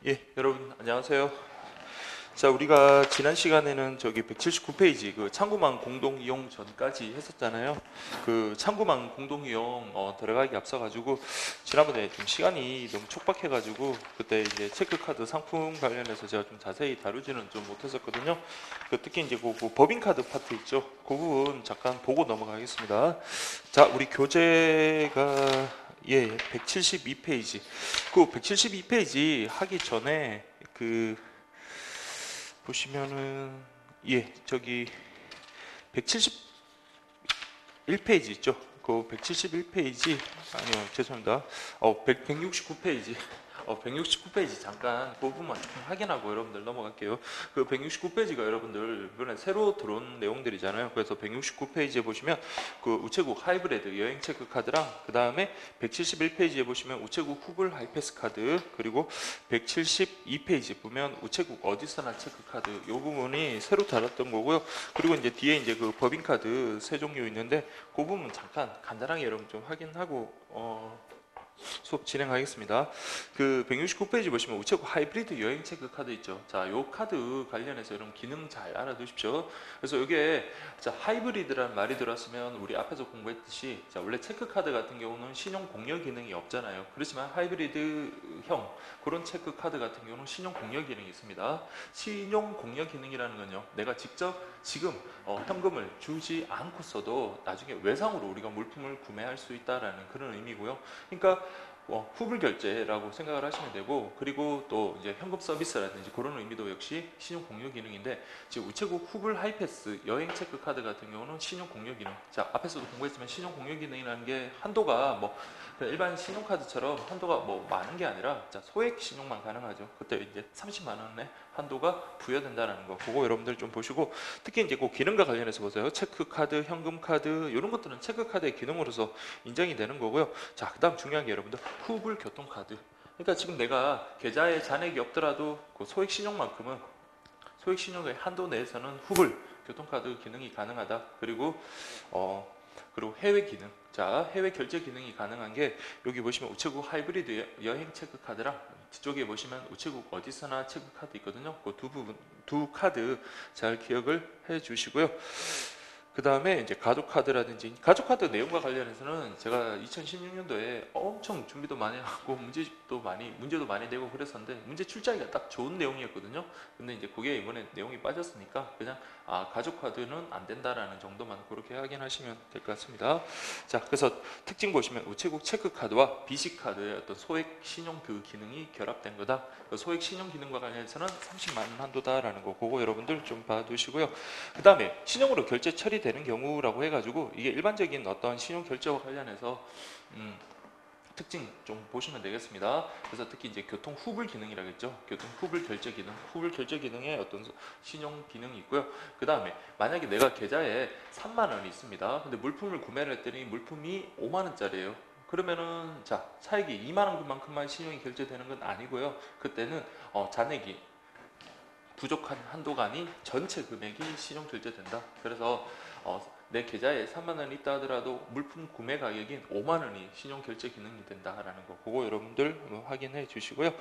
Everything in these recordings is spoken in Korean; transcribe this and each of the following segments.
예, 여러분 안녕하세요. 자, 우리가 지난 시간에는 저기 179페이지 그 창구망 공동 이용 전까지 했었잖아요. 그 창구망 공동 이용 들어가기 앞서 가지고 지난번에 좀 시간이 너무 촉박해 가지고 그때 이제 체크카드 상품 관련해서 제가 좀 자세히 다루지는 좀 못했었거든요. 특히 이제 그 법인카드 파트 있죠. 그 부분 잠깐 보고 넘어가겠습니다. 자, 우리 교재가 172페이지. 그 172페이지 하기 전에 그 보시면은 저기 171페이지 있죠. 그 171페이지 아니요 죄송합니다. 169페이지 169페이지 잠깐 그 부분만 확인하고 여러분들 넘어갈게요. 그 169페이지가 여러분들 이번에 새로 들어온 내용들이잖아요. 그래서 169페이지에 보시면 그 우체국 하이브리드 여행 체크 카드랑 그 다음에 171페이지에 보시면 우체국 후불 하이패스 카드 그리고 172페이지 보면 우체국 어디서나 체크 카드 이 부분이 새로 달았던 거고요. 그리고 이제 뒤에 이제 그 법인 카드 세 종류 있는데 그 부분 잠깐 간단하게 여러분 좀 확인하고 수업 진행하겠습니다. 그 169페이지 보시면 우체국 하이브리드 여행 체크 카드 있죠. 자, 요 카드 관련해서 여러분 기능 잘 알아두십시오. 그래서 이게 자, 하이브리드라는 말이 들어왔으면 우리 앞에서 공부했듯이 자, 원래 체크 카드 같은 경우는 신용 공여 기능이 없잖아요. 그렇지만 하이브리드형 그런 체크 카드 같은 경우는 신용 공여 기능이 있습니다. 신용 공여 기능이라는 건요. 내가 직접 지금 현금을 주지 않고서도 나중에 외상으로 우리가 물품을 구매할 수 있다라는 그런 의미고요. 그러니까 후불 결제라고 생각을 하시면 되고, 그리고 또 이제 현금 서비스라든지 그런 의미도 역시 신용 공유 기능인데, 지금 우체국 후불 하이패스 여행 체크 카드 같은 경우는 신용 공유 기능. 자, 앞에서도 공부했지만 신용 공유 기능이라는 게 한도가 뭐 일반 신용카드처럼 한도가 뭐 많은 게 아니라 자, 소액 신용만 가능하죠. 그때 이제 30만 원의 한도가 부여된다는 거. 그거 여러분들 좀 보시고, 특히 이제 그 기능과 관련해서 보세요. 체크 카드, 현금 카드 이런 것들은 체크 카드의 기능으로서 인정이 되는 거고요. 자, 그다음 중요한 게 여러분들 후불 교통카드. 그러니까 지금 내가 계좌에 잔액이 없더라도 그 소액 신용만큼은 소액 신용의 한도 내에서는 후불 교통카드 기능이 가능하다. 그리고 해외 기능. 자, 해외 결제 기능이 가능한 게 여기 보시면 우체국 하이브리드 여행 체크 카드랑 뒤쪽에 보시면 우체국 어디서나 체크 카드 있거든요. 그 두 카드 잘 기억을 해 주시고요. 그 다음에 이제 가족카드라든지 가족카드 내용과 관련해서는 제가 2016년도에 엄청 준비도 많이 하고 문제도 많이 내고 그랬었는데 문제 출제하기가 딱 좋은 내용이었거든요. 근데 이제 그게 이번에 내용이 빠졌으니까 그냥 가족카드는 안 된다라는 정도만 그렇게 확인하시면 될 것 같습니다. 자, 그래서 특징 보시면 우체국 체크카드와 비시카드의 어떤 소액 신용 그 기능이 결합된 거다. 그 소액 신용 기능과 관련해서는 30만 원 한도다라는 거 그거 여러분들 좀 봐두시고요. 그 다음에 신용으로 결제 처리되는 경우라고 해가지고 이게 일반적인 어떤 신용 결제와 관련해서 특징 좀 보시면 되겠습니다. 그래서 특히 이제 교통 후불 기능이라겠죠. 교통 후불 결제 기능, 후불 결제 기능에 어떤 신용 기능이 있고요. 그 다음에 만약에 내가 계좌에 3만 원이 있습니다. 근데 물품을 구매를 했더니 물품이 5만 원짜리예요. 그러면은 자, 차액이 2만 원만큼만 신용이 결제되는 건 아니고요. 그때는 잔액이 부족한 한도가 아닌 전체 금액이 신용 결제된다. 그래서 내 계좌에 3만 원이 있다 하더라도 물품 구매 가격인 5만 원이 신용 결제 기능이 된다라는 거. 그거 여러분들 한번 확인해 주시고요.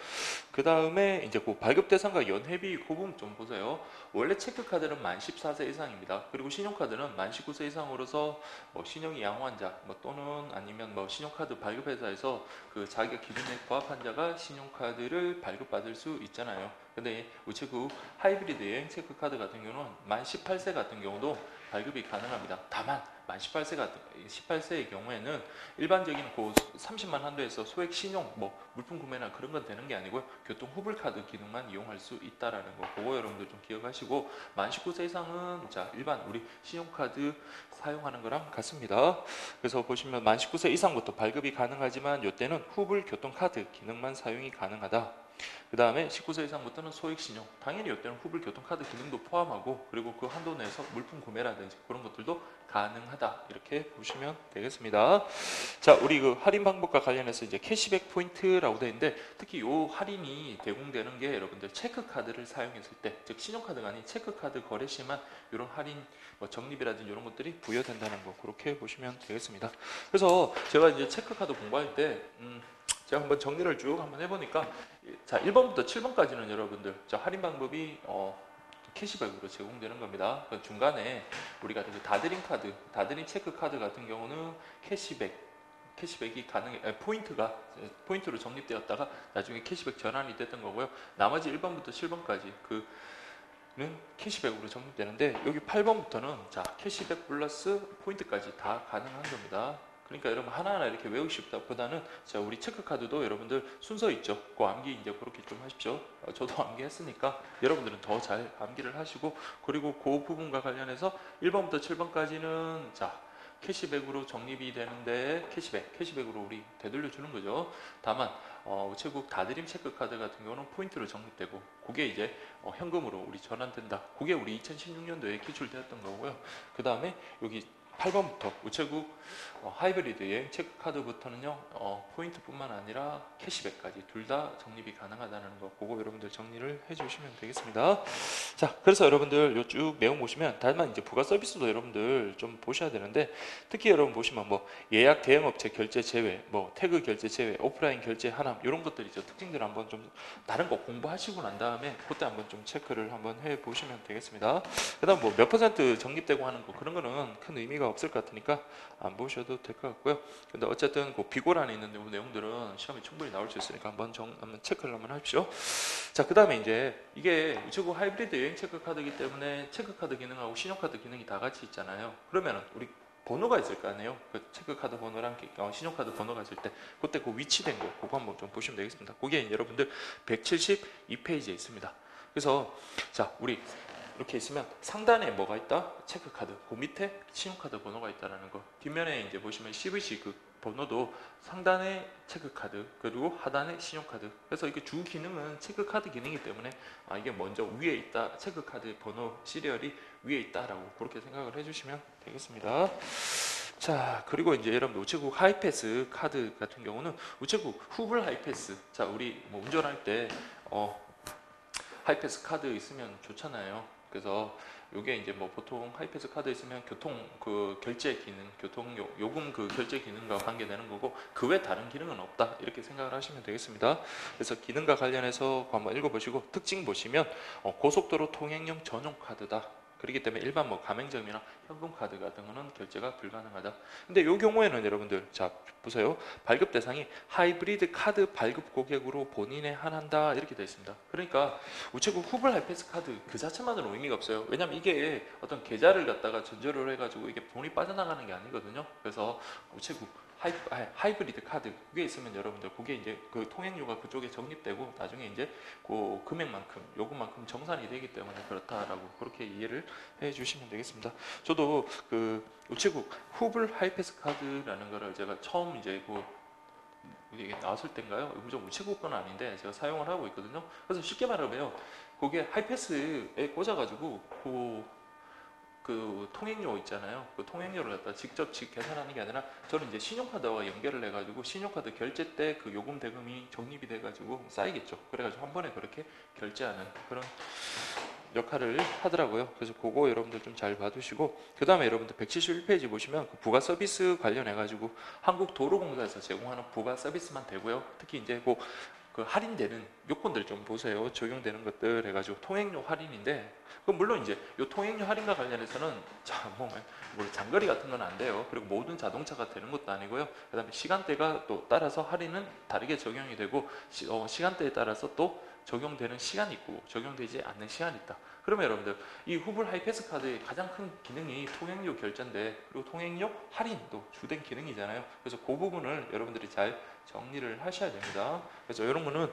그 다음에 이제 그 발급 대상과 연회비 그 부분 좀 보세요. 원래 체크카드는 만 14세 이상입니다. 그리고 신용카드는 만 19세 이상으로서 뭐 신용이 양호한 자, 뭐 또는 아니면 뭐 신용카드 발급회사에서 그 자기가 기준에 부합한 자가 신용카드를 발급받을 수 있잖아요. 근데 우체국 하이브리드 여행 체크카드 같은 경우는 만 18세 같은 경우도 발급이 가능합니다. 다만 만 18세의 경우에는 일반적인 그 30만 한도에서 소액 신용, 뭐 물품 구매나 그런 건 되는 게 아니고요. 교통 후불 카드 기능만 이용할 수 있다라는 거, 그거 여러분들 좀 기억하시고 만 19세 이상은 자 일반 우리 신용카드 사용하는 거랑 같습니다. 그래서 보시면 만 19세 이상부터 발급이 가능하지만 이때는 후불 교통카드 기능만 사용이 가능하다. 그 다음에 19세 이상부터는 소액신용, 당연히 이때는 후불 교통카드 기능도 포함하고 그리고 그 한도 내에서 물품 구매라든지 그런 것들도 가능하다. 이렇게 보시면 되겠습니다. 자, 우리 그 할인 방법과 관련해서 이제 캐시백 포인트라고 되어 있는데 특히 이 할인이 제공되는 게 여러분들 체크카드를 사용했을 때, 즉 신용카드가 아닌 체크카드 거래 시에만 이런 할인 뭐 적립이라든지 이런 것들이 부여된다는 거 그렇게 보시면 되겠습니다. 그래서 제가 이제 체크카드 공부할 때 제가 한번 정리를 쭉 한번 해보니까 자, 1번부터 7번까지는 여러분들 자, 할인 방법이 캐시백으로 제공되는 겁니다. 그 중간에 우리가 그 다드림 카드, 다드림 체크 카드 같은 경우는 캐시백이 포인트로 적립되었다가 나중에 캐시백 전환이 됐던 거고요. 나머지 1번부터 7번까지 는 캐시백으로 적립되는데 여기 8번부터는 자, 캐시백 플러스 포인트까지 다 가능한 겁니다. 그러니까 여러분 하나하나 이렇게 외우시다보다는 자, 우리 체크카드도 여러분들 순서 있죠. 그 암기 이제 그렇게 좀 하십시오. 저도 암기했으니까 여러분들은 더 잘 암기를 하시고, 그리고 그 부분과 관련해서 1번부터 7번까지는 자, 캐시백으로 적립이 되는데 캐시백으로 우리 되돌려 주는 거죠. 다만 우체국 다드림 체크카드 같은 경우는 포인트로 적립되고 그게 이제 현금으로 우리 전환된다. 그게 우리 2016년도에 기출되었던 거고요. 그 다음에 여기 8번부터 우체국 하이브리드 여행 체크카드부터는요 포인트뿐만 아니라 캐시백까지 둘 다 적립이 가능하다는 거, 그거 여러분들 정리를 해주시면 되겠습니다. 자, 그래서 여러분들 요 쭉 내용 보시면 다만 이제 부가 서비스도 여러분들 좀 보셔야 되는데, 특히 여러분 보시면 뭐 예약 대행업체 결제 제외, 뭐 태그 결제 제외, 오프라인 결제 하남 이런 것들이죠. 특징들 한번 좀 다른 거 공부하시고 난 다음에 그때 한번 좀 체크를 한번 해 보시면 되겠습니다. 그다음 뭐 몇 % 적립되고 하는 거 그런 거는 큰 의미가 없을 것 같으니까 안 보셔도 될 것 같고요. 근데 어쨌든 그 비고란에 있는 내용들은 시험에 충분히 나올 수 있으니까 한번 체크를 한번 하십시오. 자, 그 다음에 이제 이게 우체국 하이브리드 여행 체크카드이기 때문에 체크카드 기능하고 신용카드 기능이 다 같이 있잖아요. 그러면은 우리 번호가 있을 거 아니에요. 그 체크카드 번호랑 신용카드 번호가 있을 때 그때 그 위치된 거 그거 한번 좀 보시면 되겠습니다. 그게 여러분들 172페이지에 있습니다. 그래서 자, 우리 이렇게 있으면 상단에 뭐가 있다? 체크카드. 그 밑에 신용카드 번호가 있다는 거. 뒷면에 이제 보시면 CVC 그 번호도 상단에 체크카드 그리고 하단에 신용카드. 그래서 이게 주 기능은 체크카드 기능이기 때문에 이게 먼저 위에 있다. 체크카드 번호 시리얼이 위에 있다라고 그렇게 생각을 해주시면 되겠습니다. 자, 그리고 이제 여러분들 우체국 하이패스 카드 같은 경우는 우체국 후불 하이패스. 자, 우리 뭐 운전할 때 하이패스 카드 있으면 좋잖아요. 그래서 요게 이제 뭐 보통 하이패스 카드 있으면 교통 그 결제 기능, 교통 요금 그 결제 기능과 관계되는 거고 그 외 다른 기능은 없다 이렇게 생각을 하시면 되겠습니다. 그래서 기능과 관련해서 한번 읽어보시고 특징 보시면 고속도로 통행용 전용 카드다. 그렇기 때문에 일반 뭐 가맹점이나 현금 카드 같은 거는 결제가 불가능하다. 근데 이 경우에는 여러분들 자 보세요. 발급 대상이 하이브리드 카드 발급 고객으로 본인에 한한다 이렇게 되어 있습니다. 그러니까 우체국 후불 하이패스 카드 그 자체만으로 의미가 없어요. 왜냐면 이게 어떤 계좌를 갖다가 전제로 해가지고 이게 돈이 빠져나가는 게 아니거든요. 그래서 우체국 하이브리드 카드 그게 있으면 여러분들 그게 이제 그 통행료가 그쪽에 적립되고 나중에 이제 그 금액만큼 요금만큼 정산이 되기 때문에 그렇다라고 그렇게 이해를 해 주시면 되겠습니다. 저도 그 우체국 후불 하이패스 카드라는 거를 제가 처음 이제 이게 나왔을 때인가요? 무조건 우체국 건 아닌데 제가 사용을 하고 있거든요. 그래서 쉽게 말하면 그게 하이패스에 꽂아가지고 그 통행료 있잖아요. 그 통행료를 갖다 직접 계산하는 게 아니라 저는 이제 신용카드와 연결을 해가지고 신용카드 결제 때 그 요금 대금이 적립이 돼가지고 쌓이겠죠. 그래가지고 한 번에 그렇게 결제하는 그런 역할을 하더라고요. 그래서 그거 여러분들 좀 잘 봐두시고 그 다음에 여러분들 171페이지 보시면 그 부가 서비스 관련해가지고 한국도로공사에서 제공하는 부가 서비스만 되고요. 특히 이제 그 할인되는 요건들 좀 보세요. 적용되는 것들 해가지고 통행료 할인인데 그 물론 이제 요 통행료 할인과 관련해서는 뭐 장거리 같은 건 안 돼요. 그리고 모든 자동차가 되는 것도 아니고요. 그다음에 시간대가 또 따라서 할인은 다르게 적용이 되고 시간대에 따라서 또 적용되는 시간이 있고 적용되지 않는 시간이 있다. 그러면 여러분들 이 후불 하이패스 카드의 가장 큰 기능이 통행료 결제인데 그리고 통행료 할인도 주된 기능이잖아요. 그래서 그 부분을 여러분들이 잘 정리를 하셔야 됩니다. 그래서 이런 거는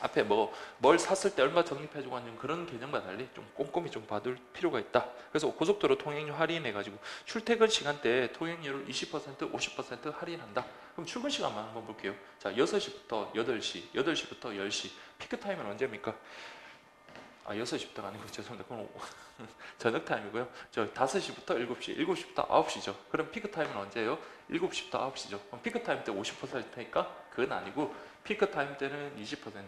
앞에 뭘 샀을 때 얼마 적립해주고 하는 그런 개념과 달리 좀 꼼꼼히 좀 봐둘 필요가 있다. 그래서 고속도로 통행료 할인해가지고 출퇴근 시간대에 통행료를 20%, 50% 할인한다. 그럼 출근 시간만 한번 볼게요. 자, 6시부터 8시, 8시부터 10시. 피크 타임은 언제입니까? 6시부터가 아니고 죄송합니다. 그건 저녁 타임이고요. 저 5시부터 7시, 7시부터 9시죠. 그럼 피크 타임은 언제예요? 7시부터 9시죠. 그럼 피크 타임 때 50%니까 그건 아니고 피크 타임 때는 20%.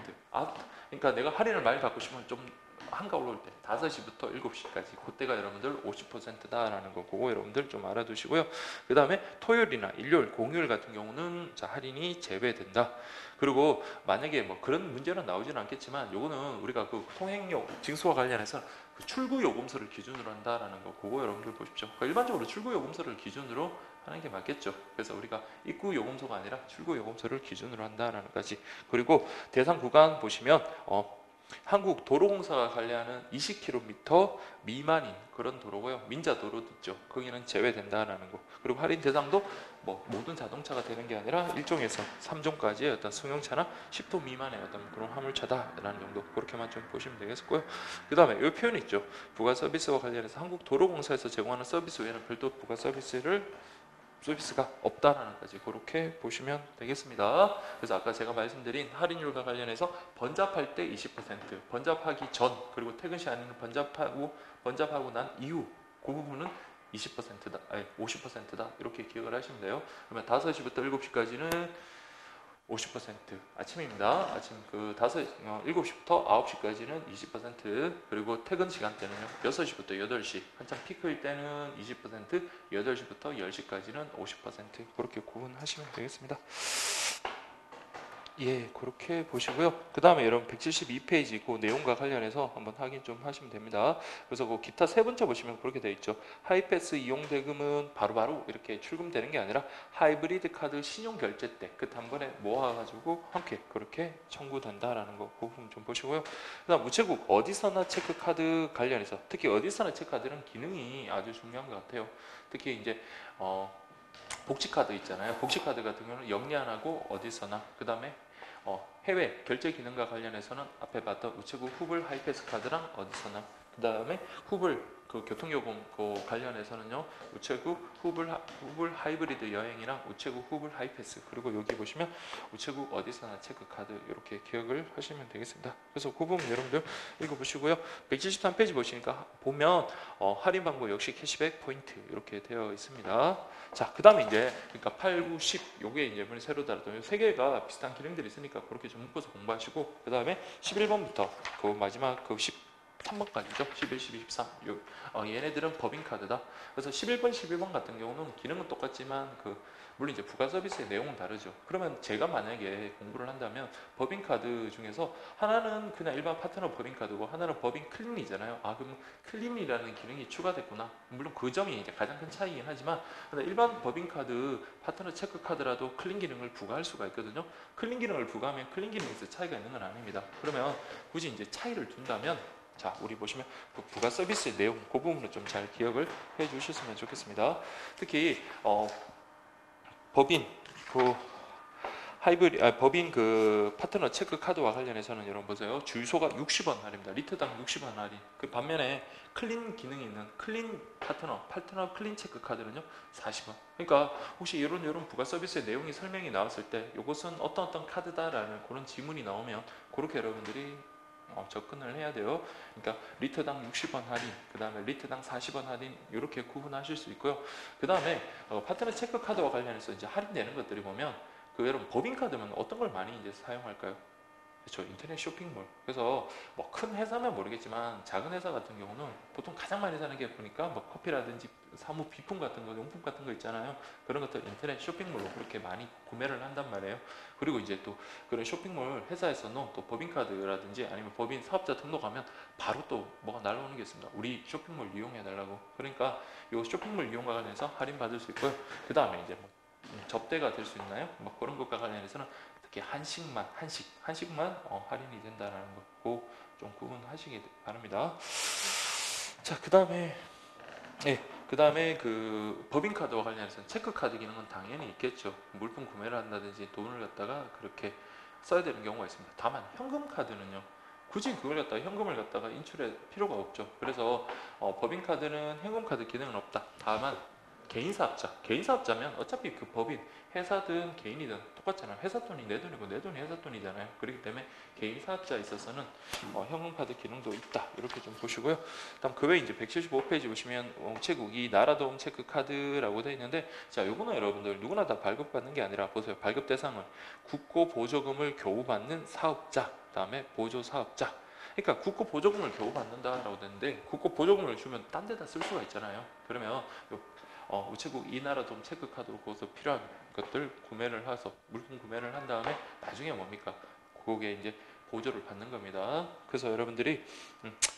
그러니까 내가 할인을 많이 받고 싶으면 좀 한가 올라올 때 5시부터 7시까지 그때가 여러분들 50%다라는 거 그거 여러분들 좀 알아두시고요. 그 다음에 토요일이나 일요일, 공휴일 같은 경우는 자 할인이 제외된다. 그리고 만약에 뭐 그런 문제는 나오지는 않겠지만 요거는 우리가 그 통행료 징수와 관련해서 그 출구 요금서를 기준으로 한다라는 거 그거 여러분들 보십시오. 그러니까 일반적으로 출구 요금서를 기준으로 하는 게 맞겠죠. 그래서 우리가 입구 요금소가 아니라 출구 요금소를 기준으로 한다라는 거지. 그리고 대상 구간 보시면 한국도로공사가 관리하는 20km 미만인 그런 도로고요. 민자도로도 있죠. 거기는 제외된다라는 거. 그리고 할인 대상도 뭐 모든 자동차가 되는 게 아니라 1종에서 3종까지의 어떤 승용차나 10톤 미만의 어떤 그런 화물차다라는 정도 그렇게만 좀 보시면 되겠고요. 그 다음에 이 표현 있죠. 부가 서비스와 관련해서 한국도로공사에서 제공하는 서비스 외에는 별도 부가 서비스가 없다라는 까지 그렇게 보시면 되겠습니다. 그래서 아까 제가 말씀드린 할인율과 관련해서 번잡할 때 20%, 번잡하기 전 그리고 퇴근 시간에는 번잡하고 난 이후 그 부분은 20%다, 아니 50%다 이렇게 기억을 하시면 돼요. 그러면 5시부터 7시까지는 50% 아침입니다. 아침 그 7시부터 9시까지는 20% 그리고 퇴근 시간대는요 6시부터 8시 한참 피크일 때는 20% 8시부터 10시까지는 50% 그렇게 구분하시면 되겠습니다. 예, 그렇게 보시고요. 그 다음에 여러분 172페이지 그 내용과 관련해서 한번 확인 좀 하시면 됩니다. 그래서 그 기타 세 번째 보시면 그렇게 되어 있죠. 하이패스 이용 대금은 바로바로 이렇게 출금되는 게 아니라 하이브리드 카드 신용 결제 때 그 단번에 모아가지고 함께 그렇게 청구된다라는 거 그 부분 좀 보시고요. 그 다음 우체국 어디서나 체크카드 관련해서 특히 어디서나 체크카드는 기능이 아주 중요한 것 같아요. 특히 이제 복지카드 있잖아요. 복지카드 같은 경우는 영리안하고 어디서나 그 다음에 해외 결제 기능과 관련해서는 앞에 봤던 우체국 후불 하이패스 카드랑 어디서나 그 다음에 후불 그 교통요금 그 관련해서는요 우체국 후불 하이브리드 여행이랑 우체국 후불 하이패스 그리고 여기 보시면 우체국 어디서나 체크카드 이렇게 기억을 하시면 되겠습니다. 그래서 그 부분 여러분들 읽어보시고요. 173페이지 보시니까 보면 할인 방법 역시 캐시백 포인트 이렇게 되어 있습니다. 자, 그 다음에 이제 그러니까 8, 9, 10 요게 이제 이번에 새로 달았던 세 개가 비슷한 기능들이 있으니까 그렇게 좀 묶어서 공부하시고 그 다음에 11번부터 그 마지막 그 13번까지죠. 11, 12, 13 얘네들은 법인카드다. 그래서 11번, 11번 같은 경우는 기능은 똑같지만 물론 이제 부가 서비스의 내용은 다르죠. 그러면 제가 만약에 공부를 한다면 법인카드 중에서 하나는 그냥 일반 파트너 법인카드고 하나는 법인 클린이잖아요. 그럼 클린이라는 기능이 추가됐구나. 물론 그 점이 이제 가장 큰 차이긴 하지만 근데 일반 법인카드 파트너 체크카드라도 클린 기능을 부과할 수가 있거든요. 클린 기능을 부과하면 클린 기능에서 차이가 있는 건 아닙니다. 그러면 굳이 이제 차이를 둔다면 자, 우리 보시면 그 부가 서비스의 내용 그 부분을 좀 잘 기억을 해 주셨으면 좋겠습니다. 특히 법인 법인 파트너 체크 카드와 관련해서는 여러분 보세요. 주유소가 60원 할인입니다. 리터당 60원 할인. 그 반면에 클린 기능이 있는 클린 파트너 클린 체크 카드는요 40원. 그러니까 혹시 이런 부가 서비스의 내용이 설명이 나왔을 때 이것은 어떤 카드다라는 그런 지문이 나오면 그렇게 여러분들이 접근을 해야 돼요. 그러니까 리터당 60원 할인, 그 다음에 리터당 40원 할인 이렇게 구분하실 수 있고요. 그 다음에 파트너 체크 카드와 관련해서 이제 할인되는 것들이 보면 여러분 법인 카드면 어떤 걸 많이 이제 사용할까요? 그렇죠. 인터넷 쇼핑몰. 그래서 뭐 큰 회사면 모르겠지만 작은 회사 같은 경우는 보통 가장 많이 사는 게 보니까 뭐 커피라든지 사무 비품 같은 거, 용품 같은 거 있잖아요. 그런 것들 인터넷 쇼핑몰로 그렇게 많이 구매를 한단 말이에요. 그리고 이제 또 그런 쇼핑몰 회사에서는 또 법인카드라든지 아니면 법인 사업자 등록하면 바로 또 뭐가 날라오는 게 있습니다. 우리 쇼핑몰 이용해 달라고. 그러니까 이 쇼핑몰 이용과 관련해서 할인 받을 수 있고요. 그 다음에 이제 뭐 접대가 될 수 있나요? 뭐 그런 것과 관련해서는 특히 한식만 할인이 된다는 거 좀 구분하시기 바랍니다. 자, 그 다음에 그 법인카드와 관련해서 체크카드 기능은 당연히 있겠죠. 물품 구매를 한다든지 돈을 갖다가 그렇게 써야 되는 경우가 있습니다. 다만 현금카드는요. 굳이 그걸 갖다가 현금을 갖다가 인출할 필요가 없죠. 그래서 법인카드는 현금카드 기능은 없다. 다만 개인 사업자면 어차피 그 법인 회사든 개인이든 똑같잖아요. 회사 돈이 내 돈이고 내 돈이 회사 돈이잖아요. 그렇기 때문에 개인 사업자에 있어서는 현금카드 기능도 있다. 이렇게 좀 보시고요. 다음 그 외에 이제 175페이지 보시면 우체국 이 나라도움 체크카드라고 되어 있는데, 자, 요거는 여러분들 누구나 다 발급받는 게 아니라 보세요. 발급 대상은 국고 보조금을 교부받는 사업자, 그다음에 보조 사업자. 그러니까 국고 보조금을 교부받는다라고 되는데, 국고 보조금을 주면 딴 데다 쓸 수가 있잖아요. 그러면 우체국 이 나라도움 체크카드로 거기서 필요한 것들 구매를 해서 물품 구매를 한 다음에 나중에 뭡니까? 그게 이제 보조를 받는 겁니다. 그래서 여러분들이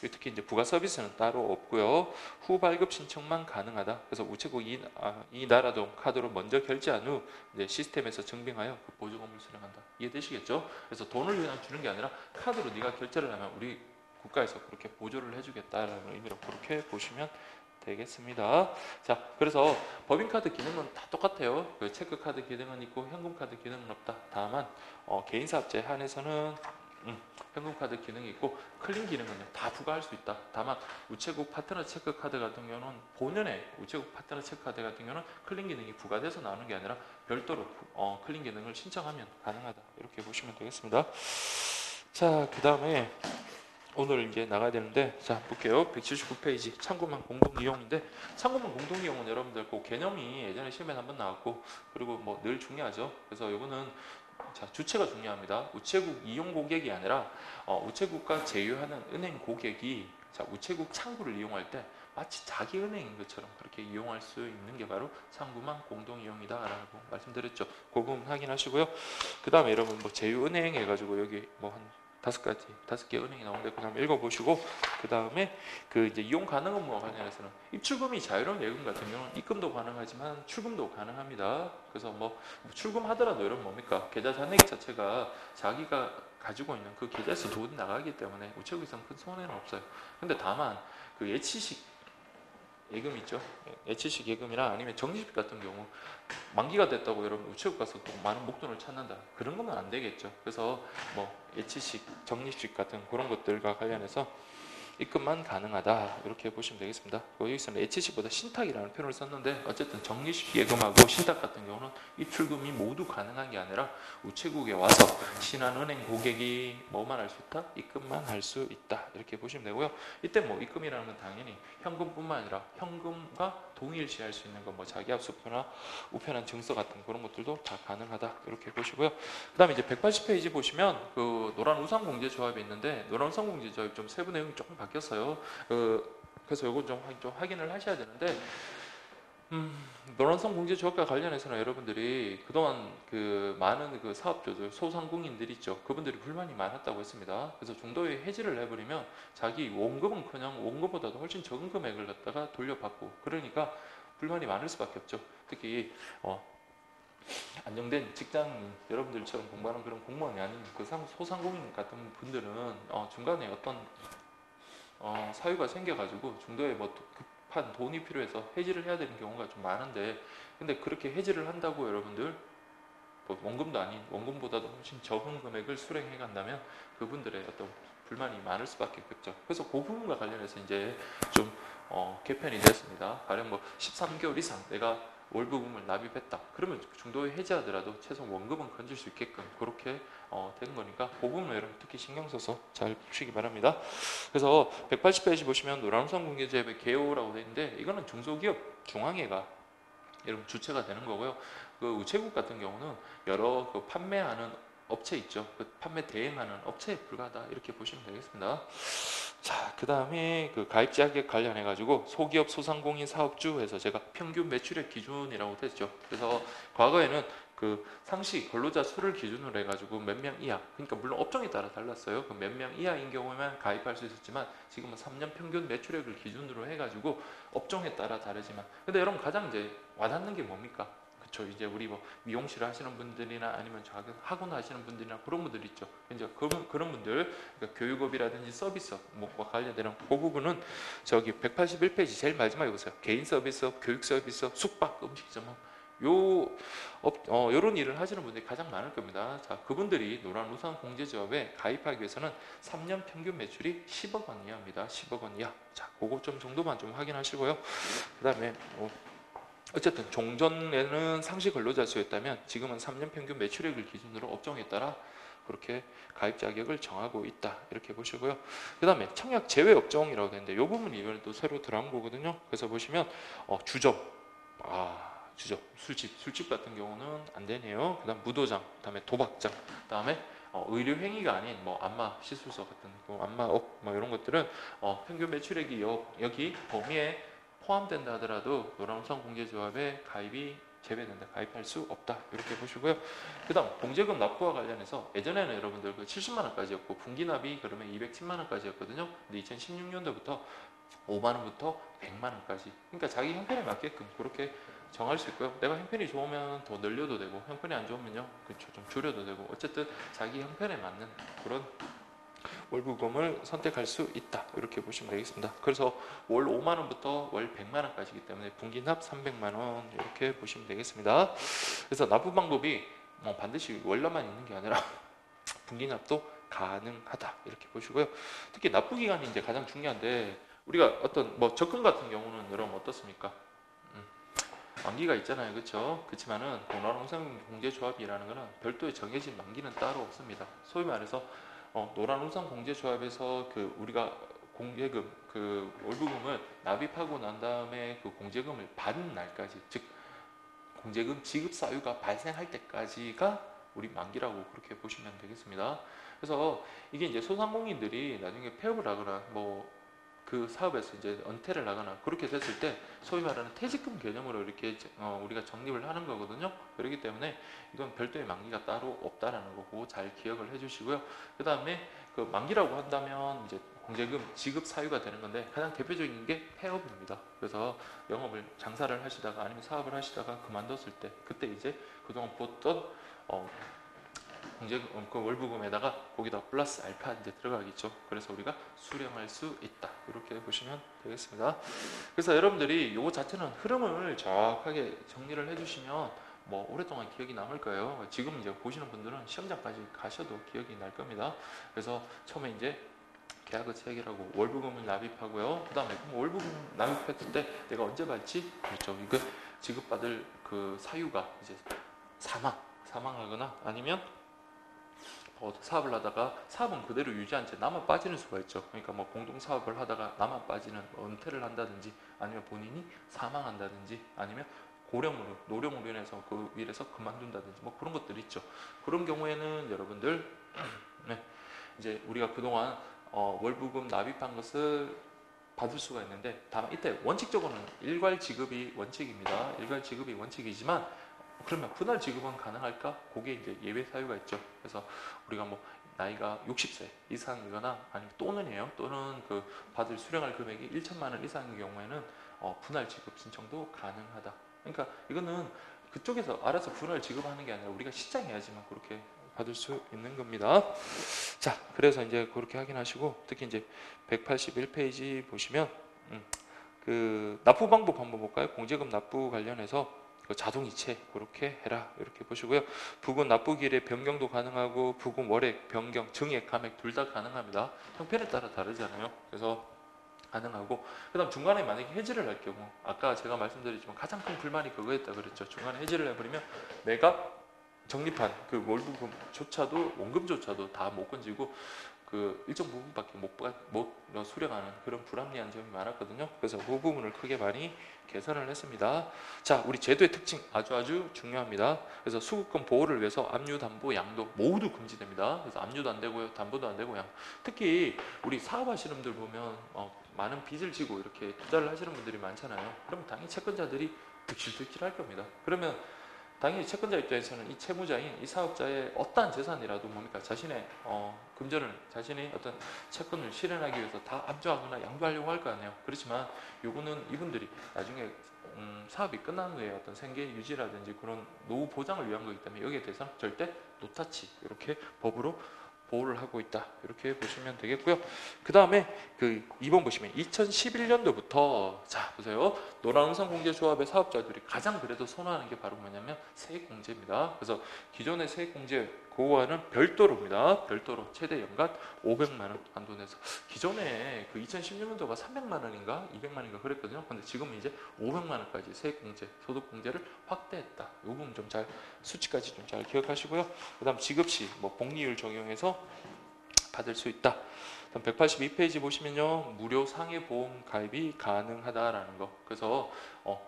특히 이제 부가 서비스는 따로 없고요. 후 발급 신청만 가능하다. 그래서 우체국 이 나라도움 카드로 먼저 결제한 후 이제 시스템에서 증빙하여 그 보조금을 수령한다. 이해되시겠죠? 그래서 돈을 그냥 주는 게 아니라 카드로 네가 결제를 하면 우리 국가에서 그렇게 보조를 해주겠다라는 의미로 그렇게 보시면 되겠습니다. 자, 그래서 법인카드 기능은 다 똑같아요. 그 체크카드 기능은 있고 현금카드 기능은 없다. 다만 개인사업자에 한해서는 현금카드 기능이 있고 클린 기능은요 다 부과할 수 있다. 다만 우체국 파트너 체크카드 같은 경우는 본연의 우체국 파트너 체크카드 같은 경우는 클린 기능이 부과돼서 나오는 게 아니라 별도로 클린 기능을 신청하면 가능하다. 이렇게 보시면 되겠습니다. 자, 그 다음에 오늘 이제 나가야 되는데, 자, 볼게요. 179페이지 참고만 공동이용인데, 참고만 공동이용은 여러분들 그 개념이 예전에 시험에 한번 나왔고, 그리고 뭐 늘 중요하죠. 그래서 이거는 자, 주체가 중요합니다. 우체국 이용 고객이 아니라 우체국과 제휴하는 은행 고객이 자, 우체국 창구를 이용할 때 마치 자기 은행인 것처럼 그렇게 이용할 수 있는 게 바로 창구만 공동이용이다라고 말씀드렸죠. 그 부분 확인하시고요. 그 다음에 여러분 뭐 제휴은행 해가지고 여기 뭐 한 5개 은행이 나오는데 그 다음에 읽어보시고, 그 다음에 그 이제 이용 가능 업무와 관련해서는 입출금이 자유로운 예금 같은 경우는 입금도 가능하지만 출금도 가능합니다. 그래서 뭐 출금하더라도 여러분 뭡니까? 계좌 잔액 자체가 자기가 가지고 있는 그 계좌에서 돈이 나가기 때문에 우체국에서는 큰 손해는 없어요. 근데 다만 그 예치식 예금 있죠. 예치식 예금이나 아니면 적립식 같은 경우 만기가 됐다고 여러분 우체국 가서 또 많은 목돈을 찾는다. 그런 거는 안 되겠죠. 그래서 뭐 예치식, 적립식 같은 그런 것들과 관련해서 입금만 가능하다. 이렇게 보시면 되겠습니다. 여기서는 예치식보다 신탁이라는 표현을 썼는데 어쨌든 적립식 예금하고 신탁 같은 경우는 입출금이 모두 가능한 게 아니라 우체국에 와서 신한은행 고객이 뭐만 할 수 있다? 입금만 할 수 있다. 이렇게 보시면 되고요. 이때 뭐 입금이라는 건 당연히 현금뿐만 아니라 현금과 동일시할 수 있는 건 뭐 자기합수표나 우편한 증서 같은 그런 것들도 다 가능하다. 이렇게 보시고요. 그 다음에 이제 180페이지 보시면 그 노란 우산공제조합이 있는데, 노란 우산공제조합 좀 세부 내용이 조금 바뀌었어요. 그래서 이거 좀 확인을 하셔야 되는데, 노란선 공제조합과 관련해서는 여러분들이 그동안 그 많은 그 사업주들, 소상공인들 있죠. 그분들이 불만이 많았다고 했습니다. 그래서 중도에 해지를 해버리면 자기 원금은커녕 원금보다도 훨씬 적은 금액을 갖다가 돌려받고, 그러니까 불만이 많을 수밖에 없죠. 특히 안정된 직장인 여러분들처럼 공부하는 그런 공무원이 아닌 그 소상공인 같은 분들은 중간에 어떤 사유가 생겨가지고 중도에 뭐 급한 돈이 필요해서 해지를 해야 되는 경우가 좀 많은데, 근데 그렇게 해지를 한다고 여러분들 뭐 원금도 아닌 원금보다도 훨씬 적은 금액을 수령해 간다면 그분들의 어떤 불만이 많을 수밖에 없죠. 그래서 그 부분과 관련해서 이제 좀 개편이 됐습니다. 가령 뭐 13개월 이상 내가 월부금을 납입했다. 그러면 중도에 해지하더라도 최소 원금은 건질 수 있게끔 그렇게 된 거니까 그 부분을 여러분 특히 신경 써서 잘 보시기 바랍니다. 그래서 180페이지 보시면 노란우산공제조합의 개요라고 되어 있는데, 이거는 중소기업 중앙회가 여러분 주체가 되는 거고요. 그 우체국 같은 경우는 여러 그 판매하는 업체 있죠. 그 판매 대행하는 업체에 불과하다. 이렇게 보시면 되겠습니다. 자, 그 다음에 그 가입자격 관련해가지고 소기업 소상공인 사업주에서 제가 평균 매출액 기준이라고 했죠. 그래서 과거에는 그 상시 근로자 수를 기준으로 해가지고 몇 명 이하, 그러니까 물론 업종에 따라 달랐어요. 그 몇 명 이하인 경우에만 가입할 수 있었지만 지금은 3년 평균 매출액을 기준으로 해가지고 업종에 따라 다르지만, 근데 여러분 가장 이제 와닿는 게 뭡니까? 그쵸, 이제 우리 뭐 미용실을 하시는 분들이나 아니면 학원 하시는 분들이나 그런 분들 있죠. 이제 그런 분들, 그러니까 교육업이라든지 서비스업 뭐와 관련되는 그 부분은 저기 181페이지 제일 마지막에 보세요. 개인 서비스업, 교육 서비스업, 숙박, 음식점업, 요런 일을 하시는 분들이 가장 많을 겁니다. 자, 그분들이 노란우산공제조합에 가입하기 위해서는 3년 평균 매출이 10억 원 이하입니다. 10억 원 이하. 자, 그거 좀 정도만 좀 확인하시고요. 그 다음에 어쨌든 종전에는 상시 근로자 수였다면 지금은 3년 평균 매출액을 기준으로 업종에 따라 그렇게 가입 자격을 정하고 있다 이렇게 보시고요. 그 다음에 청약 제외 업종이라고 되는데 이 부분이 이번에 또 새로 들어간 거거든요. 그래서 보시면 주점, 술집 같은 경우는 안 되네요. 그 다음 무도장, 그 다음에 도박장, 그 다음에 의료 행위가 아닌 뭐 안마 시술소 같은 안마업 뭐 이런 것들은 평균 매출액이 여기 범위에 포함된다 하더라도 노란우산 공제조합에 가입이 제외된다, 가입할 수 없다 이렇게 보시고요. 그 다음 공제금 납부와 관련해서 예전에는 여러분들 그 70만 원까지였고 분기납이 그러면 210만 원까지였거든요. 근데 2016년도부터 5만 원부터 100만 원까지, 그러니까 자기 형편에 맞게끔 그렇게 정할 수 있고요. 내가 형편이 좋으면 더 늘려도 되고 형편이 안 좋으면요 그렇죠, 좀 줄여도 되고, 어쨌든 자기 형편에 맞는 그런 월부금을 선택할 수 있다 이렇게 보시면 되겠습니다. 그래서 월 5만 원부터 월 100만 원까지이기 때문에 분기납 300만 원 이렇게 보시면 되겠습니다. 그래서 납부 방법이 반드시 월납만 있는 게 아니라 분기납도 가능하다 이렇게 보시고요. 특히 납부 기간이 이제 가장 중요한데, 우리가 어떤 적금 같은 경우는 여러분 어떻습니까? 만기가 있잖아요, 그렇죠? 그렇지만은 노란우산 공제조합이라는 것은 별도의 정해진 만기는 따로 없습니다. 소위 말해서 노란우산 공제조합에서 그 우리가 공제금 그 월부금을 납입하고 난 다음에 그 공제금을 받는 날까지, 즉 공제금 지급 사유가 발생할 때까지가 우리 만기라고 그렇게 보시면 되겠습니다. 그래서 이게 이제 소상공인들이 나중에 폐업을 하거나 그 사업에서 이제 은퇴를 하거나 그렇게 됐을 때 소위 말하는 퇴직금 개념으로 이렇게 우리가 적립을 하는 거거든요. 그렇기 때문에 이건 별도의 만기가 따로 없다라는 거고 잘 기억을 해주시고요. 그 다음에 그 만기라고 한다면 이제 공제금 지급 사유가 되는 건데 가장 대표적인 게 폐업입니다. 그래서 영업을 장사를 하시다가 아니면 사업을 하시다가 그만뒀을 때 그때 이제 그동안 pos던 공제금 그 월부금에다가 거기다 플러스 알파 이제 들어가겠죠. 그래서 우리가 수령할 수 있다 이렇게 보시면 되겠습니다. 그래서 여러분들이 요 자체는 흐름을 정확하게 정리를 해주시면 오랫동안 기억이 남을 거예요. 지금 이제 보시는 분들은 시험장까지 가셔도 기억이 날 겁니다. 그래서 처음에 이제 계약을 체결하고 월부금을 납입하고요. 그 다음에 월부금 납입했을 때 내가 언제 받지? 그렇죠. 이거 지급받을 그 사유가 이제 사망하거나 아니면 사업을 하다가 사업은 그대로 유지한 채 나만 빠지는 수가 있죠. 그러니까 공동 사업을 하다가 나만 빠지는 은퇴를 한다든지 아니면 본인이 사망한다든지 아니면 노령으로 인해서 그 일에서 그만둔다든지 그런 것들이 있죠. 그런 경우에는 여러분들 네, 이제 우리가 그동안 월부금 납입한 것을 받을 수가 있는데, 다만 이때 원칙적으로는 일괄 지급이 원칙입니다. 일괄 지급이 원칙이지만 그러면 분할 지급은 가능할까? 그게 이제 예외 사유가 있죠. 그래서 우리가 나이가 60세 이상이거나 아니면 또는 그 받을 수령할 금액이 1천만 원 이상인 경우에는 분할 지급 신청도 가능하다. 그러니까 이거는 그쪽에서 알아서 분할 지급하는 게 아니라 우리가 신청해야지만 그렇게 받을 수 있는 겁니다. 자, 그래서 이제 그렇게 확인하시고, 특히 이제 181페이지 보시면 그 납부 방법 한번 볼까요? 공제금 납부 관련해서 자동이체 그렇게 해라 이렇게 보시고요. 부분 납부기일의 변경도 가능하고 부분 월액 변경, 증액, 감액 둘 다 가능합니다. 형편에 따라 다르잖아요. 그래서 가능하고, 그 다음 중간에 만약에 해지를 할 경우, 아까 제가 말씀드렸지만 가장 큰 불만이 그거였다 그랬죠. 중간에 해지를 해버리면 내가 적립한 그 월부금조차도 원금조차도 다 못 건지고 그 일정 부분밖에 못 수령하는 그런 불합리한 점이 많았거든요. 그래서 그 부분을 크게 많이 개선을 했습니다. 자, 우리 제도의 특징 아주 중요합니다. 그래서 수급금 보호를 위해서 압류, 담보, 양도 모두 금지됩니다. 그래서 압류도 안 되고요, 담보도 안 되고 특히 우리 사업하시는 분들 보면 많은 빚을 지고 이렇게 투자를 하시는 분들이 많잖아요. 그럼 당연히 채권자들이 득실할 겁니다. 그러면 당연히 채권자 입장에서는 이 채무자인 이 사업자의 어떠한 재산이라도 자신의 자신의 어떤 채권을 실현하기 위해서 다 압류하거나 양도하려고 할 거 아니에요. 그렇지만 요거는 이분들이 나중에 사업이 끝난 후에 어떤 생계 유지라든지 그런 노후 보장을 위한 거기 때문에 여기에 대해서는 절대 노타치 이렇게 법으로 보호를 하고 있다 이렇게 보시면 되겠고요. 그 다음에 그 2번 보시면 2011년도부터 자 보세요. 노란우산 공제조합의 사업자들이 가장 그래도 선호하는 게 바로 뭐냐면 세액공제입니다. 그래서 기존의 세액공제 그거와는 별도로입니다. 별도로 최대 연간 500만 원 한도 내서. 기존에 그 2016년도가 300만 원인가 200만 원인가 그랬거든요. 근데 지금은 이제 500만 원까지 세액공제, 소득공제를 확대했다. 요 부분 좀 잘 수치까지 좀 잘 기억하시고요. 그다음 지급시 뭐 복리율 적용해서 받을 수 있다. 182페이지 보시면요, 무료 상해보험 가입이 가능하다라는 거. 그래서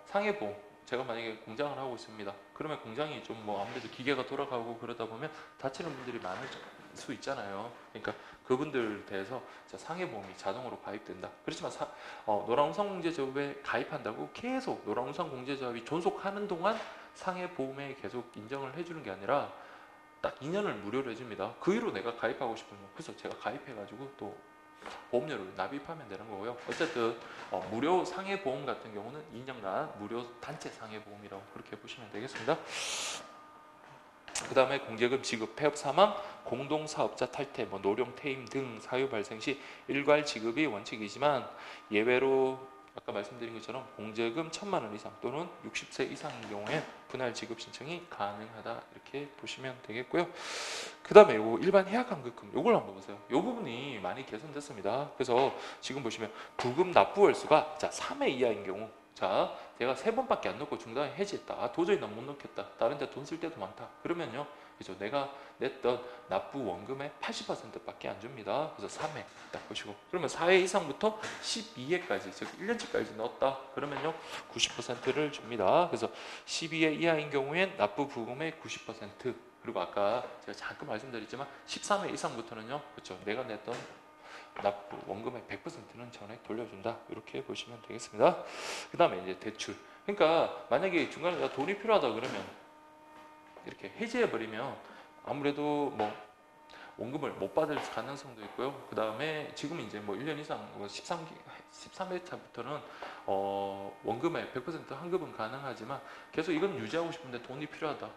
상해보험, 제가 만약에 공장을 하고 있습니다. 그러면 공장이 좀 뭐 아무래도 기계가 돌아가고 그러다 보면 다치는 분들이 많을 수 있잖아요. 그러니까 그분들 대해서 상해보험이 자동으로 가입된다. 그렇지만 노란우산공제조합에 가입한다고 계속 노란우산공제조합이 존속하는 동안 상해보험에 계속 인정을 해주는 게 아니라 딱 2년을 무료로 해줍니다. 그 이후로 내가 가입하고 싶으면 그래서 제가 가입해가지고 또 보험료를 납입하면 되는 거고요. 어쨌든 무료 상해보험 같은 경우는 2년간 무료 단체 상해보험이라고 그렇게 보시면 되겠습니다. 그 다음에 공제금 지급, 폐업 사망, 공동사업자 탈퇴, 뭐 노령 퇴임 등 사유 발생 시 일괄 지급이 원칙이지만 예외로 아까 말씀드린 것처럼 공제금 1,000만 원 이상 또는 60세 이상인 경우에 분할 지급 신청이 가능하다 이렇게 보시면 되겠고요. 그 다음에 요 일반 해약환급금 요걸 한번 보세요. 요 부분이 많이 개선됐습니다. 그래서 지금 보시면 부금 납부 월수가 3회 이하인 경우, 자 내가 3번밖에 안 넣고 중간에 해지했다. 도저히 난 못 넣겠다. 다른 데 돈 쓸 때도 많다. 그러면요, 그죠? 내가 냈던 납부 원금의 80%밖에 안 줍니다. 그래서 3회 딱 보시고, 그러면 4회 이상부터 12회까지, 즉 1년치까지 넣었다. 그러면요 90%를 줍니다. 그래서 12회 이하인 경우엔 납부 부금의 90%, 그리고 아까 제가 잠깐 말씀드렸지만 13회 이상부터는요, 그렇죠? 내가 냈던 납부 원금의 100%는 전액 돌려준다. 이렇게 보시면 되겠습니다. 그 다음에 이제 대출. 그러니까 만약에 중간에 돈이 필요하다 그러면 이렇게 해지해버리면 아무래도 뭐 원금을 못 받을 가능성도 있고요. 그 다음에 지금 이제 뭐 1년 이상 13회차부터는 원금의 100% 환급은 가능하지만 계속 이건 유지하고 싶은데 돈이 필요하다.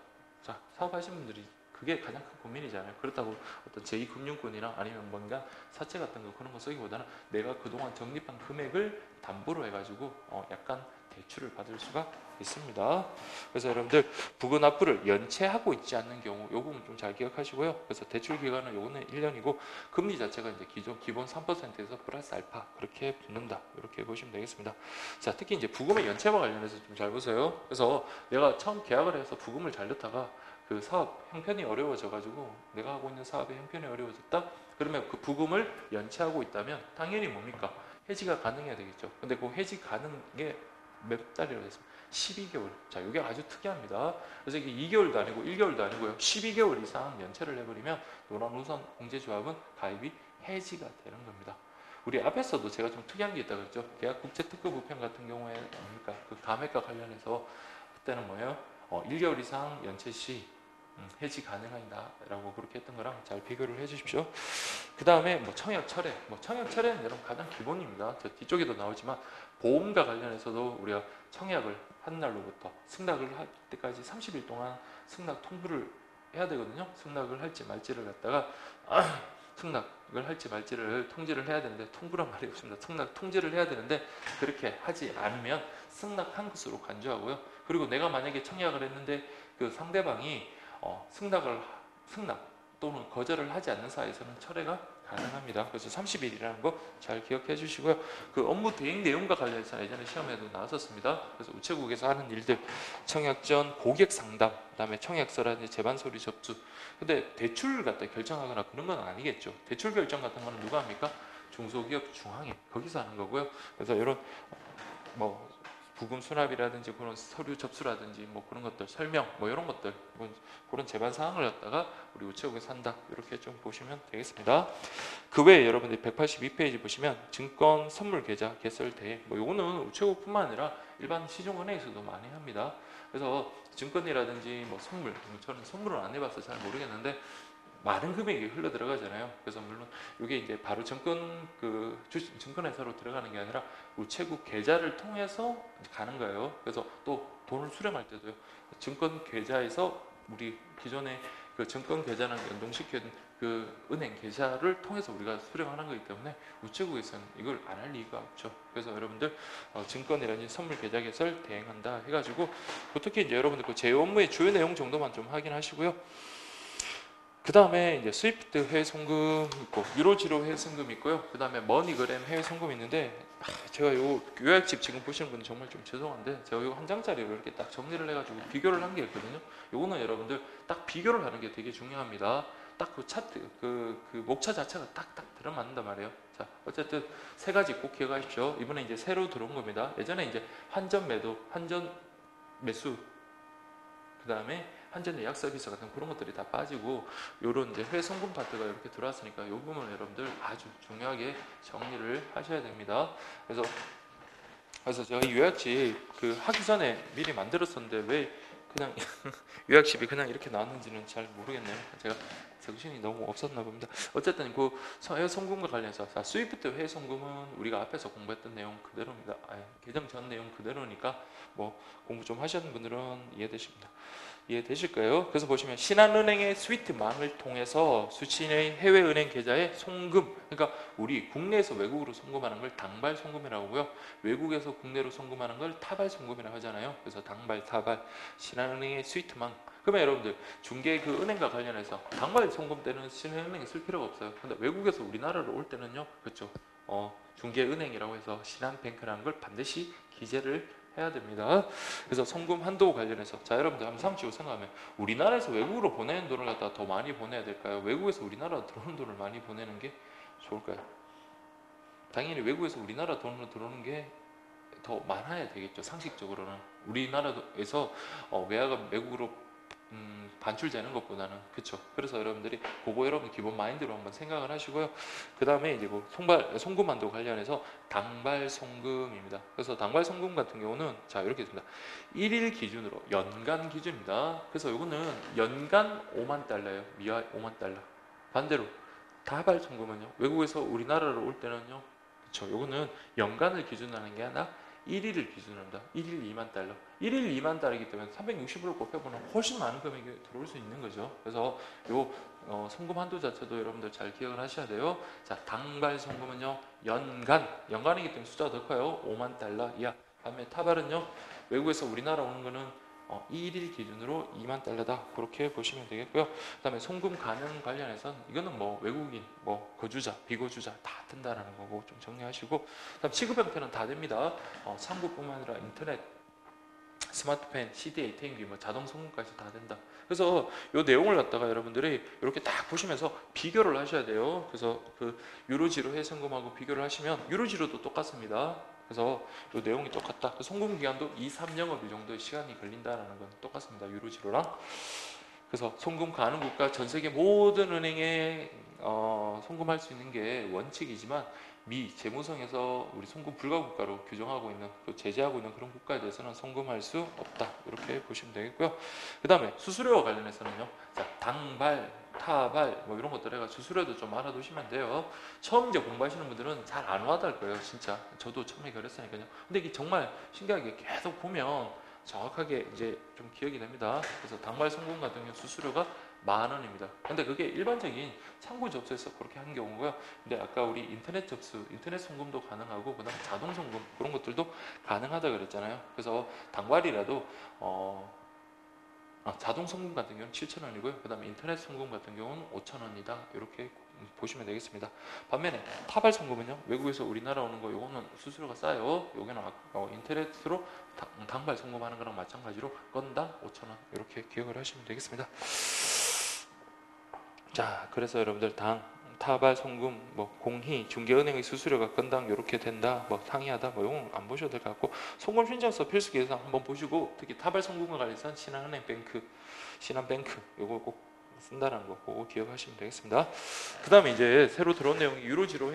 자, 사업하시는 분들이 그게 가장 큰 고민이잖아요. 그렇다고 어떤 제2금융권이나 아니면 뭔가 사채 같은 거 그런 거 쓰기보다는 내가 그동안 적립한 금액을 담보로 해가지고 약간 대출을 받을 수가 있습니다. 그래서 여러분들 부근 납부를 연체하고 있지 않는 경우 요 부분 좀 잘 기억하시고요. 그래서 대출 기간은 요거는 1년이고 금리 자체가 이제 기본 3%에서 플러스 알파 그렇게 붙는다. 이렇게 보시면 되겠습니다. 자, 특히 이제 부금의 연체와 관련해서 좀 잘 보세요. 그래서 내가 처음 계약을 해서 부금을 잘 넣다가 그 사업 형편이 어려워져 가지고 내가 하고 있는 사업의 형편이 어려워졌다. 그러면 그 부금을 연체하고 있다면 당연히 뭡니까? 해지가 가능해야 되겠죠. 근데 그 해지 가능게 몇 달이라고 했습니다. 12개월. 자, 이게 아주 특이합니다. 그래서 이게 2개월도 아니고 1개월도 아니고요. 12개월 이상 연체를 해버리면 노란우산공제조합은 가입이 해지가 되는 겁니다. 우리 앞에서도 제가 좀 특이한 게 있다고 했죠. 계약 국제특급 우편 같은 경우에 뭡니까? 그 감액과 관련해서 그때는 뭐예요? 1개월 이상 연체 시 해지 가능하다라고 그렇게 했던 거랑 잘 비교를 해주십시오. 그 다음에 뭐 청약 철회, 청약 철회는 여러분 가장 기본입니다. 저 뒤쪽에도 나오지만 보험과 관련해서도 우리가 청약을 한 날로부터 승낙을 할 때까지 30일 동안 승낙 통보를 해야 되거든요. 승낙을 할지 말지를 갖다가 승낙을 할지 말지를 통지를 해야 되는데, 통보란 말이 없습니다. 승낙 통지를 해야 되는데 그렇게 하지 않으면 승낙한 것으로 간주하고요. 그리고 내가 만약에 청약을 했는데 그 상대방이 승낙 또는 거절을 하지 않는 사이에서는 철회가 가능합니다. 그래서 30일이라는 거 잘 기억해 주시고요. 그 업무 대행 내용과 관련해서 예전에 시험에도 나왔었습니다. 그래서 우체국에서 하는 일들, 청약 전 고객 상담, 그다음에 청약서라든지 재반 서류 접수. 근데 대출 갖다 결정하거나 그런 건 아니겠죠. 대출 결정 같은 거는 누가 합니까? 중소기업 중앙회 거기서 하는 거고요. 그래서 이런 부금 수납이라든지 그런 서류 접수라든지 그런 것들 설명 이런 것들 그런 제반 사항을 갖다가 우리 우체국에서 한다, 이렇게 좀 보시면 되겠습니다. 그 외에 여러분들이 182페이지 보시면 증권 선물 계좌 개설 대행, 요거는 우체국뿐만 아니라 일반 시중은행에서도 많이 합니다. 그래서 증권이라든지 선물, 저는 선물을 안 해봐서 잘 모르겠는데 많은 금액이 흘러 들어가잖아요. 그래서 물론 이게 이제 바로 증권회사로 들어가는 게 아니라 우체국 계좌를 통해서 가는 거예요. 그래서 또 돈을 수령할 때도요, 증권 계좌에서 우리 기존에 그 증권 계좌랑 연동시킨 그 은행 계좌를 통해서 우리가 수령하는 거기 때문에 우체국에서는 이걸 안 할 이유가 없죠. 그래서 여러분들 증권이라든지 선물 계좌 개설 대행한다 해가지고 특히 이제 여러분들 그 제휴 업무의 주요 내용 정도만 좀 확인하시고요. 그 다음에 이제 스위프트 해외 송금 있고 유로지로 해외 송금 있고요. 그 다음에 머니그램 해외 송금 있는데 제가 요 요약집 지금 보시는 분은 정말 좀 죄송한데 제가 요 한 장짜리로 이렇게 딱 정리를 해가지고 비교를 한 게 있거든요. 요거는 여러분들 딱 비교를 하는 게 되게 중요합니다. 딱 그 차트 그 목차 자체가 딱딱 들어맞는단 말이에요. 자 어쨌든 세 가지 꼭 기억하십시오. 이번에 이제 새로 들어온 겁니다. 예전에 이제 환전 매도, 환전 매수, 그 다음에 환전 예약 서비스 같은 그런 것들이 다 빠지고 요런 이제 회송금 파트가 이렇게 들어왔으니까 요 부분 여러분들 아주 중요하게 정리를 하셔야 됩니다. 그래서 제가 이 요약집 그 하기 전에 미리 만들었었는데 왜 그냥 요약집이 그냥 이렇게 나왔는지는 잘 모르겠네요. 제가 정신이 너무 없었나 봅니다. 어쨌든 그 회송금과 관련해서 자, 스위프트 회송금은 우리가 앞에서 공부했던 내용 그대로입니다. 개정 전 내용 그대로니까 뭐 공부 좀 하셨는 분들은 이해되실까요? 그래서 보시면 신한은행의 스위트망을 통해서 수취인의 해외은행 계좌에 송금, 그러니까 우리 국내에서 외국으로 송금하는 걸 당발 송금이라고 하고요. 외국에서 국내로 송금하는 걸 타발 송금이라고 하잖아요. 그래서 당발, 타발, 신한은행의 스위트망. 그러면 여러분들 중개 그 은행과 관련해서 당발 송금 때는 신한은행에 쓸 필요가 없어요. 근데 외국에서 우리나라로 올 때는요, 그렇죠? 중개 은행이라고 해서 신한뱅크라는 걸 반드시 기재를 해야 됩니다. 그래서 송금 한도 관련해서 자 여러분들 한번 상식적으로 생각하면 우리나라에서 외국으로 보내는 돈을 갖다가 더 많이 보내야 될까요? 외국에서 우리나라로 들어오는 돈을 많이 보내는 게 좋을까요? 당연히 외국에서 우리나라 돈으로 들어오는 게 더 많아야 되겠죠. 상식적으로는 우리나라에서 외화가 외국으로 반출되는 것보다는 그렇죠. 그래서 여러분들이 그거 여러분 기본 마인드로 한번 생각을 하시고요. 그 다음에 이제 뭐 송금한도 관련해서 당발 송금입니다. 그래서 당발 송금 같은 경우는 자 이렇게 됩니다. 1일 기준으로 연간 기준입니다. 그래서 이거는 연간 5만 달러예요. 미화 5만 달러. 반대로 다발 송금은요. 외국에서 우리나라로 올 때는요. 그렇죠. 요거는 연간을 기준으로 하는 게 아니라 1일을 기준으로 합니다. 1일 2만 달러. 1일 2만 달러이기 때문에 360으로 곱해보면 훨씬 많은 금액이 들어올 수 있는 거죠. 그래서 요 송금 한도 자체도 여러분들 잘 기억을 하셔야 돼요. 자, 당발 송금은요. 연간이기 때문에 숫자가 더 커요. 5만 달러 이하. 반면 타발은요. 외국에서 우리나라 오는 거는 1일 기준으로 2만 달러다. 그렇게 보시면 되겠고요. 그 다음에 송금 가능 관련해서는 이거는 뭐 외국인, 뭐 거주자, 비거주자 다 된다라는 거고 좀 정리하시고 그 다음 취급 형태는 다 됩니다. 창구뿐만 아니라 인터넷, 스마트펜, CD, ATM기, 뭐 자동 송금까지 다 된다. 그래서 이 내용을 갖다가 여러분들이 이렇게 딱 보시면서 비교를 하셔야 돼요. 그래서 그 유로지로 해송금하고 비교를 하시면 유로지로도 똑같습니다. 그래서 이 내용이 똑같다. 송금 기간도 2, 3영업일 정도의 시간이 걸린다라는 건 똑같습니다. 유로지로랑. 그래서 송금 가능 국가 전 세계 모든 은행에 송금할 수 있는 게 원칙이지만 미 재무성에서 우리 송금 불가 국가로 규정하고 있는 또 제재하고 있는 그런 국가에 대해서는 송금할 수 없다 이렇게 보시면 되겠고요. 그 다음에 수수료와 관련해서는요. 자, 당발, 타발 뭐 이런 것들 해가 수수료도 좀 알아두시면 돼요. 처음 이제 공부하시는 분들은 잘 안 와닿을 거예요. 진짜 저도 처음에 그랬으니까요. 근데 이게 정말 신기하게 계속 보면 정확하게 이제 좀 기억이 됩니다. 그래서 당발 송금 같은 경우 수수료가 10,000원입니다. 근데 그게 일반적인 창구 접수에서 그렇게 하는 경우고요. 근데 아까 우리 인터넷 접수, 인터넷 송금도 가능하고 그다음 자동 송금 그런 것들도 가능하다 그랬잖아요. 그래서 당발이라도 자동 송금 같은 경우는 7,000원이고요. 그다음에 인터넷 송금 같은 경우는 5,000원이다. 이렇게 보시면 되겠습니다. 반면에 타발 송금은요. 외국에서 우리나라 오는 거 요거는 수수료가 싸요. 요거는 인터넷으로 당발 송금하는 거랑 마찬가지로 건당 5,000원 이렇게 기억을 하시면 되겠습니다. 자, 그래서 여러분들 타발 송금, 뭐 공희, 중개은행의 수수료가 건당 이렇게 된다, 뭐 상이하다, 뭐 이건 안 보셔도 될 것 같고 송금 신청서 필수 계산 한번 보시고 특히 타발 송금과 관련해서는 신한뱅크 요거 꼭 쓴다는 거 그거 기억하시면 되겠습니다. 그 다음에 이제 새로 들어온 내용이 유로지로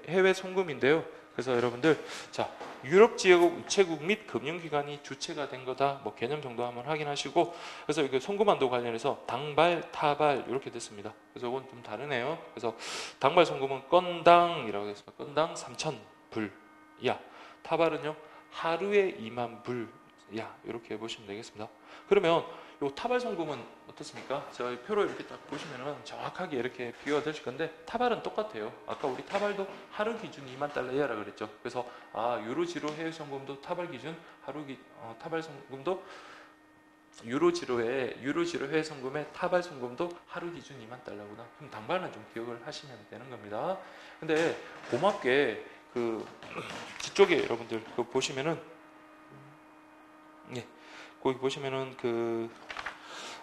해외 송금인데요. 그래서 여러분들 자 유럽 지역 우체국 및 금융기관이 주체가 된 거다 뭐 개념 정도 한번 확인하시고 그래서 이게 송금한도 관련해서 당발, 타발 이렇게 됐습니다. 그래서 이건 좀 다르네요. 그래서 당발 송금은 건당이라고 됐습니다. 건당 3,000불 이하. 타발은요 하루에 2만 불 이하 이렇게 보시면 되겠습니다. 그러면 요 타발 송금은 어떻습니까? 저희 표로 이렇게 딱 보시면은 정확하게 이렇게 비교가 되실 건데 타발은 똑같아요. 아까 우리 타발도 하루 기준 2만 달러 이하라 그랬죠. 그래서 유로지로 해외 송금도 타발 기준 타발 송금도 유로 지로 해외 송금의 타발 송금도 하루 기준 2만 달러구나. 그럼 당발은 좀 기억을 하시면 되는 겁니다. 근데 고맙게 그 뒤쪽에 여러분들 그 보시면은 예, 거기 보시면은 그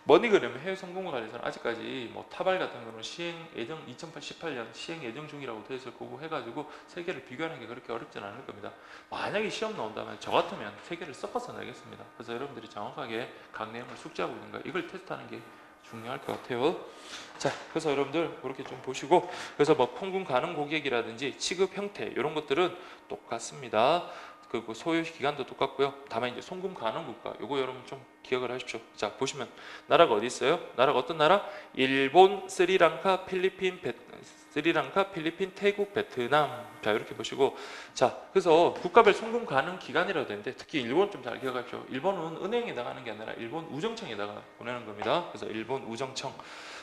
머니그램 해외 송금과 관련해서는 아직까지 뭐 타발 같은 거는 시행 예정 2018년 시행 예정 중이라고 되어 있을 거고 해가지고 세 개를 비교하는 게 그렇게 어렵진 않을 겁니다. 만약에 시험 나온다면 저 같으면 세 개를 섞어서 내겠습니다. 그래서 여러분들이 정확하게 각 내용을 숙지하고 있는가 이걸 테스트하는 게 중요할 것 같아요. 자, 그래서 여러분들 그렇게 좀 보시고, 그래서 뭐 통금 가능 고객이라든지 취급 형태 이런 것들은 똑같습니다. 그리고 소요 기간도 똑같고요. 다만 이제 송금 가능 국가 요거 여러분 좀 기억을 하십시오. 자, 보시면 나라가 어디 있어요? 나라가 어떤 나라? 일본, 스리랑카, 필리핀, 태국, 베트남. 자, 이렇게 보시고, 자, 그래서 국가별 송금 가능 기간이라고 되는데 특히 일본 좀 잘 기억하십시오. 일본은 은행에 나가는 게 아니라 일본 우정청에다가 보내는 겁니다. 그래서 일본 우정청.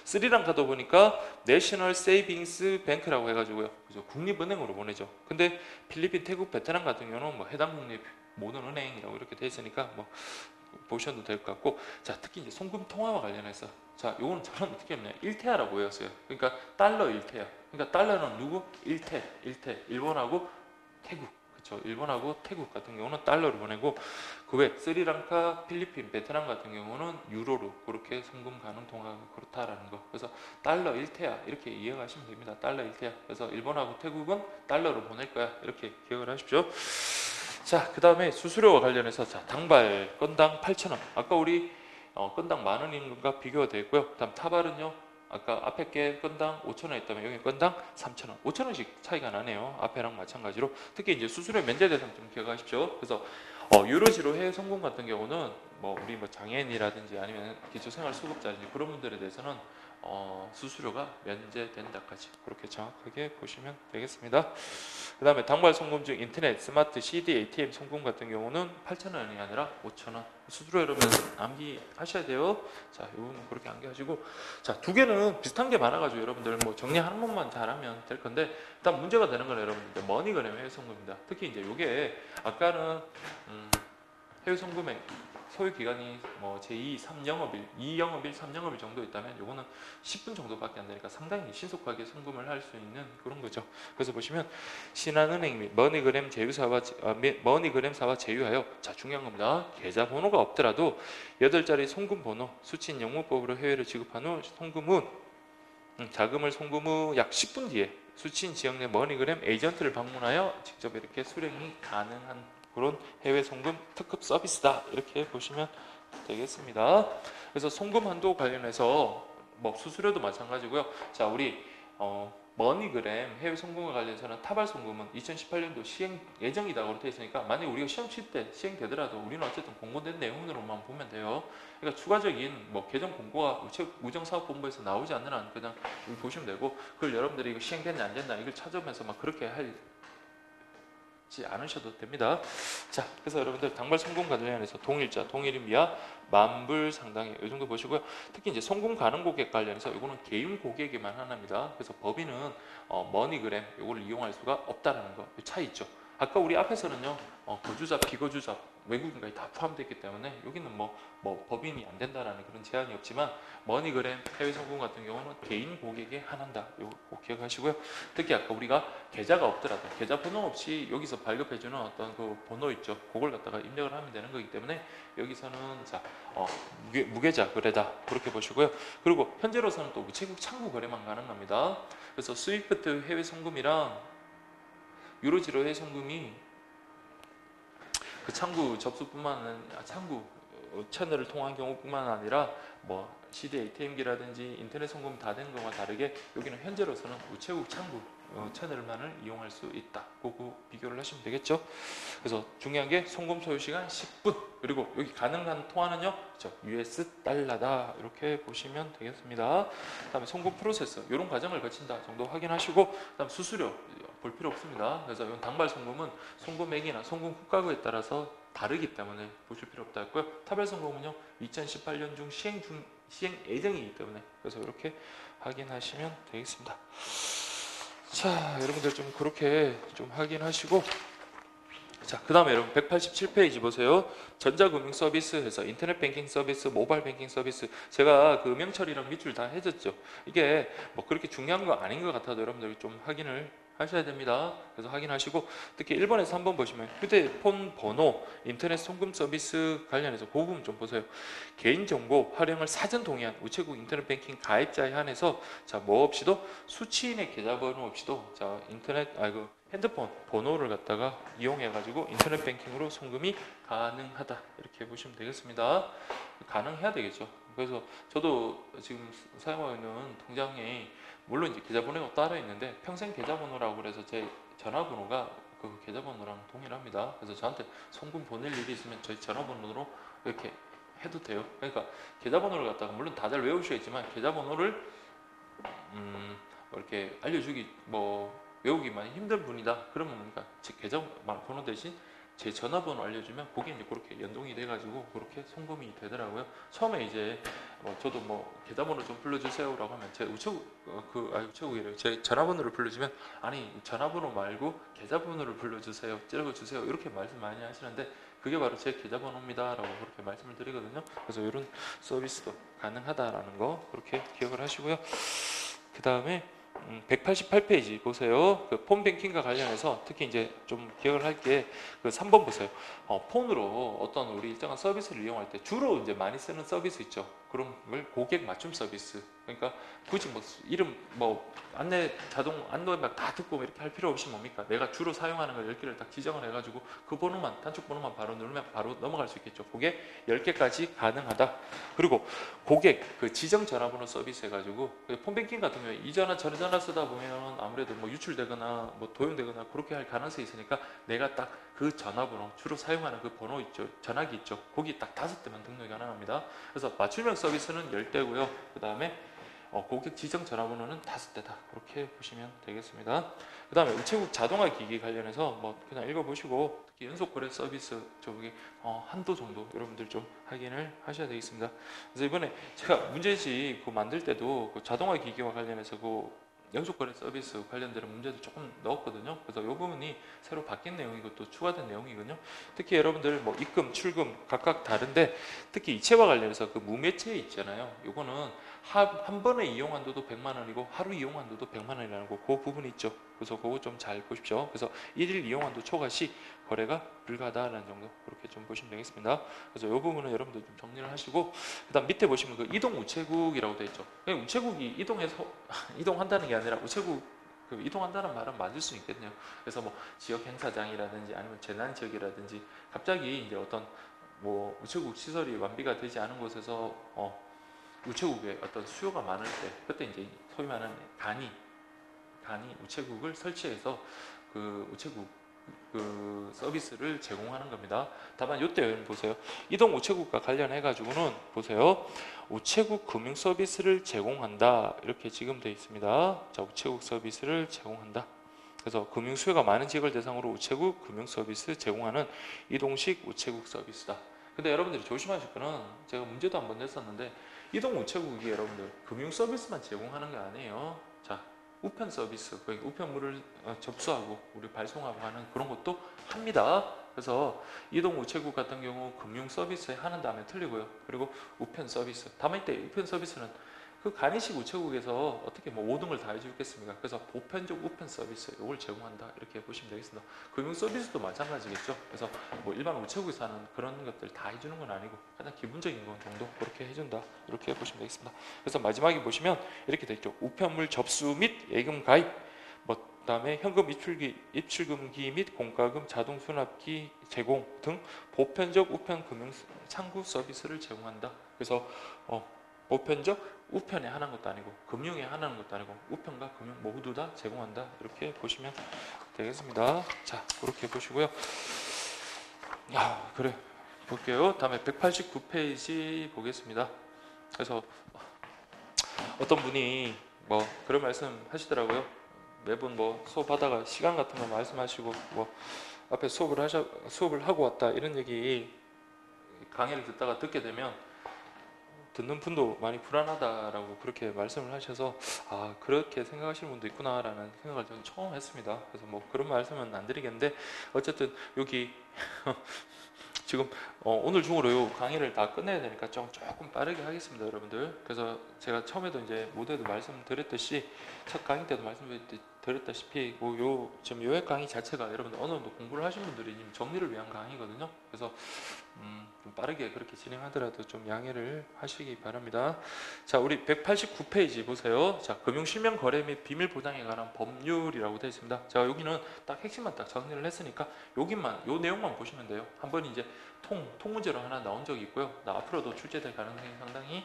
스리랑카도 보니까 내셔널 세이빙스 뱅크라고 해가지고요. 그죠? 국립은행으로 보내죠. 근데 필리핀, 태국, 베트남 같은 경우는 뭐 해당 국립 모든 은행이라고 이렇게 돼 있으니까 뭐 보셔도 될 것 같고, 자, 특히 이제 송금 통화와 관련해서 자, 요거는 저는 어떻게 했냐면 1태아라고 외웠어요. 그러니까 달러 1태아. 그러니까 달러는 누구? 1태. 일본하고 태국. 그렇죠. 일본하고 태국 같은 경우는 달러로 보내고, 그 외 스리랑카, 필리핀, 베트남 같은 경우는 유로로 그렇게 송금 가능 통화가 그렇다라는 거. 그래서 달러 1태아 이렇게 이해하시면 됩니다. 달러 1태아. 그래서 일본하고 태국은 달러로 보낼 거야. 이렇게 기억을 하십시오. 자, 그 다음에 수수료와 관련해서 자, 당발 건당 8,000원. 아까 우리 건당 만원인 것과 비교가 되고요. 그 다음 타발은요. 아까 앞에 게 건당 5,000원 있다면 여기 건당 3,000원. 5,000원씩 차이가 나네요. 앞에랑 마찬가지로. 특히 이제 수수료 면제 대상 좀 기억하십시오. 그래서 유로지로 해외 송금 같은 경우는 뭐 우리 뭐 장애인이라든지 아니면 기초생활수급자든지 그런 분들에 대해서는 수수료가 면제된다까지 그렇게 정확하게 보시면 되겠습니다. 그 다음에 당발 송금 중 인터넷, 스마트, CD, ATM 송금 같은 경우는 8,000원이 아니라 5,000원. 수수료 여러분 암기하셔야 돼요. 자, 이 부분 그렇게 암기하시고, 자, 두 개는 비슷한 게 많아가지고 여러분들 뭐 정리하는 것만 잘하면 될 건데, 일단 문제가 되는 건 여러분들 머니그램 해외 송금입니다. 특히 이제 이게 아까는 해외 송금의 소요 기간이 뭐 제2, 3영업일, 2영업일, 3영업일 정도 있다면 요거는 10분 정도밖에 안 되니까 상당히 신속하게 송금을 할 수 있는 그런 거죠. 그래서 보시면 신한은행 및 머니그램사와 제휴하여, 자, 중요한 겁니다. 계좌번호가 없더라도 8자리 송금번호 수취인 영문법으로 해외로 지급한 후 송금 후 자금을 송금 후 약 10분 뒤에 수취인 지역 내 머니그램 에이전트를 방문하여 직접 이렇게 수령이 가능한 그런 해외 송금 특급 서비스다. 이렇게 보시면 되겠습니다. 그래서 송금 한도 관련해서 뭐 수수료도 마찬가지고요. 자, 우리 머니그램 해외 송금과 관련해서는 타발 송금은 2018년도 시행 예정이다 그렇게 있으니까 만약 우리가 시험 칠 때 시행되더라도 우리는 어쨌든 공고된 내용으로만 보면 돼요. 그러니까 추가적인 뭐 개정 공고가 우정사업본부에서 나오지 않는 한 그냥 보시면 되고, 그걸 여러분들이 이거 시행됐냐 안 됐냐 이걸 찾아보면서 막 그렇게 않으셔도 됩니다. 자, 그래서 여러분들 당발 송금 관련해서 동일자, 동일인비하 만불 상당히 이 정도 보시고요. 특히 이제 송금 가능 고객 관련해서 이거는 개인 고객에만 하나입니다. 그래서 법인은 머니그램 이걸 이용할 수가 없다라는 거, 차이 있죠. 아까 우리 앞에서는요, 거주자, 비거주자, 외국인까지 다 포함되어 있기 때문에 여기는 뭐 법인이 안 된다라는 그런 제한이 없지만 머니그램 해외 송금 같은 경우는 개인 고객에 한한다. 이거 꼭 기억하시고요. 특히 아까 우리가 계좌가 없더라도 계좌 번호 없이 여기서 발급해주는 어떤 그 번호 있죠. 그걸 갖다가 입력을 하면 되는 거기 때문에 여기서는 자 무계좌 거래다 그렇게 보시고요. 그리고 현재로서는 또 우체국 창구 거래만 가능합니다. 그래서 스위프트 해외 송금이랑 유로지로 해외 송금이 그 창구 접수뿐만 아니라 창구 채널을 통한 경우뿐만 아니라 뭐 CD ATM기라든지 인터넷 송금 다 된 거와 다르게 여기는 현재로서는 우체국 창구 채널만을 이용할 수 있다. 그거 비교를 하시면 되겠죠. 그래서 중요한 게 송금 소요 시간 10분, 그리고 여기 가능한 통화는요, US 달러다 이렇게 보시면 되겠습니다. 그다음에 송금 프로세스 이런 과정을 거친다 정도 확인하시고, 그다음 수수료 볼 필요 없습니다. 그래서 이건 당발 송금은 송금액이나 송금 국가구에 따라서 다르기 때문에 보실 필요 없다 했고요. 타발 송금은요 2018년 중 시행 예정이기 때문에 그래서 이렇게 확인하시면 되겠습니다. 자, 여러분들 좀 그렇게 좀 확인하시고, 자, 그 다음에 여러분 187페이지 보세요. 전자금융 서비스 해서 인터넷 뱅킹 서비스, 모바일 뱅킹 서비스. 제가 그 명철이랑 밑줄 다 해줬죠. 이게 뭐 그렇게 중요한 거 아닌 것 같아도 여러분들이 좀 확인을 하셔야 됩니다. 그래서 확인하시고 특히 1번에서 3번 보시면 휴대폰 번호, 인터넷 송금 서비스 관련해서 그 부분 좀 보세요. 개인정보 활용을 사전 동의한 우체국 인터넷 뱅킹 가입자에 한해서 자, 뭐 없이도 수취인의 계좌번호 없이도 자, 핸드폰 번호를 갖다가 이용해 가지고 인터넷 뱅킹으로 송금이 가능하다 이렇게 보시면 되겠습니다. 가능해야 되겠죠. 그래서 저도 지금 사용하고 있는 통장에 물론 이제 계좌번호가 따로 있는데 평생 계좌번호라고 그래서 제 전화번호가 그 계좌번호랑 동일합니다. 그래서 저한테 송금 보낼 일이 있으면 저희 전화번호로 이렇게 해도 돼요. 그러니까 계좌번호를 갖다가 물론 다들 외우셔야겠지만 계좌번호를 이렇게 알려주기 외우기 많이 힘든 분이다. 그러면 그러니까 제 계좌번호 대신 제 전화번호 알려주면 그게 이제 그렇게 연동이 돼가지고 그렇게 송금이 되더라고요. 처음에 이제 저도 계좌번호 좀 불러주세요라고 하면 제 우체국이래요. 제 전화번호를 불러주면 아니 전화번호 말고 계좌번호를 불러주세요, 찍어주세요 이렇게 말씀 많이 하시는데 그게 바로 제 계좌번호입니다라고 그렇게 말씀을 드리거든요. 그래서 이런 서비스도 가능하다라는 거 그렇게 기억을 하시고요. 그 다음에 188페이지 보세요. 그 폰뱅킹과 관련해서 특히 이제 좀 기억을 할 게 그 3번 보세요. 폰으로 어떤 우리 일정한 서비스를 이용할 때 주로 이제 많이 쓰는 서비스 있죠. 그런 걸 고객 맞춤 서비스. 그러니까 굳이 이름 자동 안내 막 다 듣고 이렇게 할 필요 없이 뭡니까? 내가 주로 사용하는 걸 10개를 딱 지정을 해가지고 그 번호만 단축 번호만 바로 누르면 바로 넘어갈 수 있겠죠. 그게 10개까지 가능하다. 그리고 고객 그 지정 전화번호 서비스 해가지고 폰뱅킹 같은 경우에 이 전화 저 전화 쓰다 보면 아무래도 유출되거나 도용되거나 그렇게 할 가능성이 있으니까 내가 딱 그 전화번호 주로 사용하는 그 번호 있죠, 전화기 있죠, 거기 딱 5대만 등록이 가능합니다. 그래서 맞춤형 서비스는 10대고요. 그 다음에 고객 지정 전화번호는 5대다. 그렇게 보시면 되겠습니다. 그 다음에 우체국 자동화 기기 관련해서 그냥 읽어보시고 특히 연속거래 서비스 쪽에 한도 정도 여러분들 좀 확인을 하셔야 되겠습니다. 그래서 이번에 제가 문제집 만들 때도 그 자동화 기기와 관련해서 그 연속거래 서비스 관련된 문제도 조금 넣었거든요. 그래서 이 부분이 새로 바뀐 내용이고 또 추가된 내용이거든요. 특히 여러분들 입금, 출금 각각 다른데 특히 이체와 관련해서 그 무매체 있잖아요. 이거는 한 번에 이용 한도도 100만 원이고 하루 이용 한도도 100만 원이라는 거 그 부분이 있죠. 그래서 그거 좀 잘 보십시오. 그래서 1일 이용 한도 초과 시 거래가 불가하다는 정도 그렇게 좀 보시면 되겠습니다. 그래서 이 부분은 여러분들 좀 정리를 하시고 그다음 밑에 보시면 그 이동 우체국이라고 되어 있죠. 우체국이 이동해서 이동한다는 게 아니라 우체국 이동한다는 말은 맞을 수 있겠네요. 그래서 지역 행사장이라든지 아니면 재난 지역이라든지 갑자기 이제 어떤 우체국 시설이 완비가 되지 않은 곳에서 우체국에 어떤 수요가 많을 때 그때 이제 소위 말하는 간이 우체국을 설치해서 그 우체국 그 서비스를 제공하는 겁니다. 다만 이때 보세요. 이동 우체국과 관련해 가지고는 보세요. 우체국 금융 서비스를 제공한다 이렇게 지금 되어 있습니다. 자, 우체국 서비스를 제공한다. 그래서 금융 수요가 많은 지역을 대상으로 우체국 금융 서비스 제공하는 이동식 우체국 서비스다. 근데 여러분들이 조심하실 거는 제가 문제도 한번 냈었는데 이동 우체국이 여러분들 금융 서비스만 제공하는 게 아니에요. 자, 우편 서비스, 우편물을 접수하고 우리 발송하고 하는 그런 것도 합니다. 그래서 이동 우체국 같은 경우 금융 서비스에 하는 다음에 틀리고요. 그리고 우편 서비스. 다만 이때 우편 서비스는 그 간이식 우체국에서 어떻게 5등을 다 해주겠습니까? 그래서 보편적 우편 서비스 이걸 제공한다 이렇게 보시면 되겠습니다. 금융 서비스도 마찬가지겠죠. 그래서 일반 우체국에서 하는 그런 것들 다 해주는 건 아니고 가장 기본적인 것 정도 그렇게 해준다 이렇게 보시면 되겠습니다. 그래서 마지막에 보시면 이렇게 되어 있죠. 우편물 접수 및 예금 가입, 그다음에 현금 입출금기 및 공과금 자동 수납기 제공 등 보편적 우편 금융 창구 서비스를 제공한다. 그래서 보편적 우편에 하는 것도 아니고 금융에 하는 것도 아니고 우편과 금융 모두 다 제공한다 이렇게 보시면 되겠습니다. 자, 그렇게 보시고요. 그래 볼게요. 다음에 189페이지 보겠습니다. 그래서 어떤 분이 그런 말씀 하시더라고요. 매번 수업하다가 시간 같은 거 말씀하시고 앞에 수업을 하고 왔다 이런 얘기 강의를 듣다가 듣게 되면 듣는 분도 많이 불안하다라고 그렇게 말씀을 하셔서 아 그렇게 생각하시는 분도 있구나라는 생각을 저는 처음 했습니다. 그래서 뭐 그런 말씀은 안 드리겠는데 어쨌든 여기 지금 오늘 중으로 요 강의를 다 끝내야 되니까 조금 빠르게 하겠습니다, 여러분들. 그래서 제가 처음에도 이제 모두에도 말씀드렸듯이 첫 강의 때도 말씀드렸다시피 요 지금 요약 강의 자체가 여러분들 어느 정도 공부를 하신 분들이 지금 정리를 위한 강의거든요. 그래서 좀 빠르게 그렇게 진행하더라도 좀 양해를 하시기 바랍니다. 자, 우리 189페이지 보세요. 자, 금융실명 거래 및 비밀 보장에 관한 법률이라고 되어 있습니다. 자, 여기는 딱 핵심만 딱 정리를 했으니까 여기만 요 내용만 보시면 돼요. 한번 이제 통 문제로 하나 나온 적이 있고요. 앞으로도 출제될 가능성이 상당히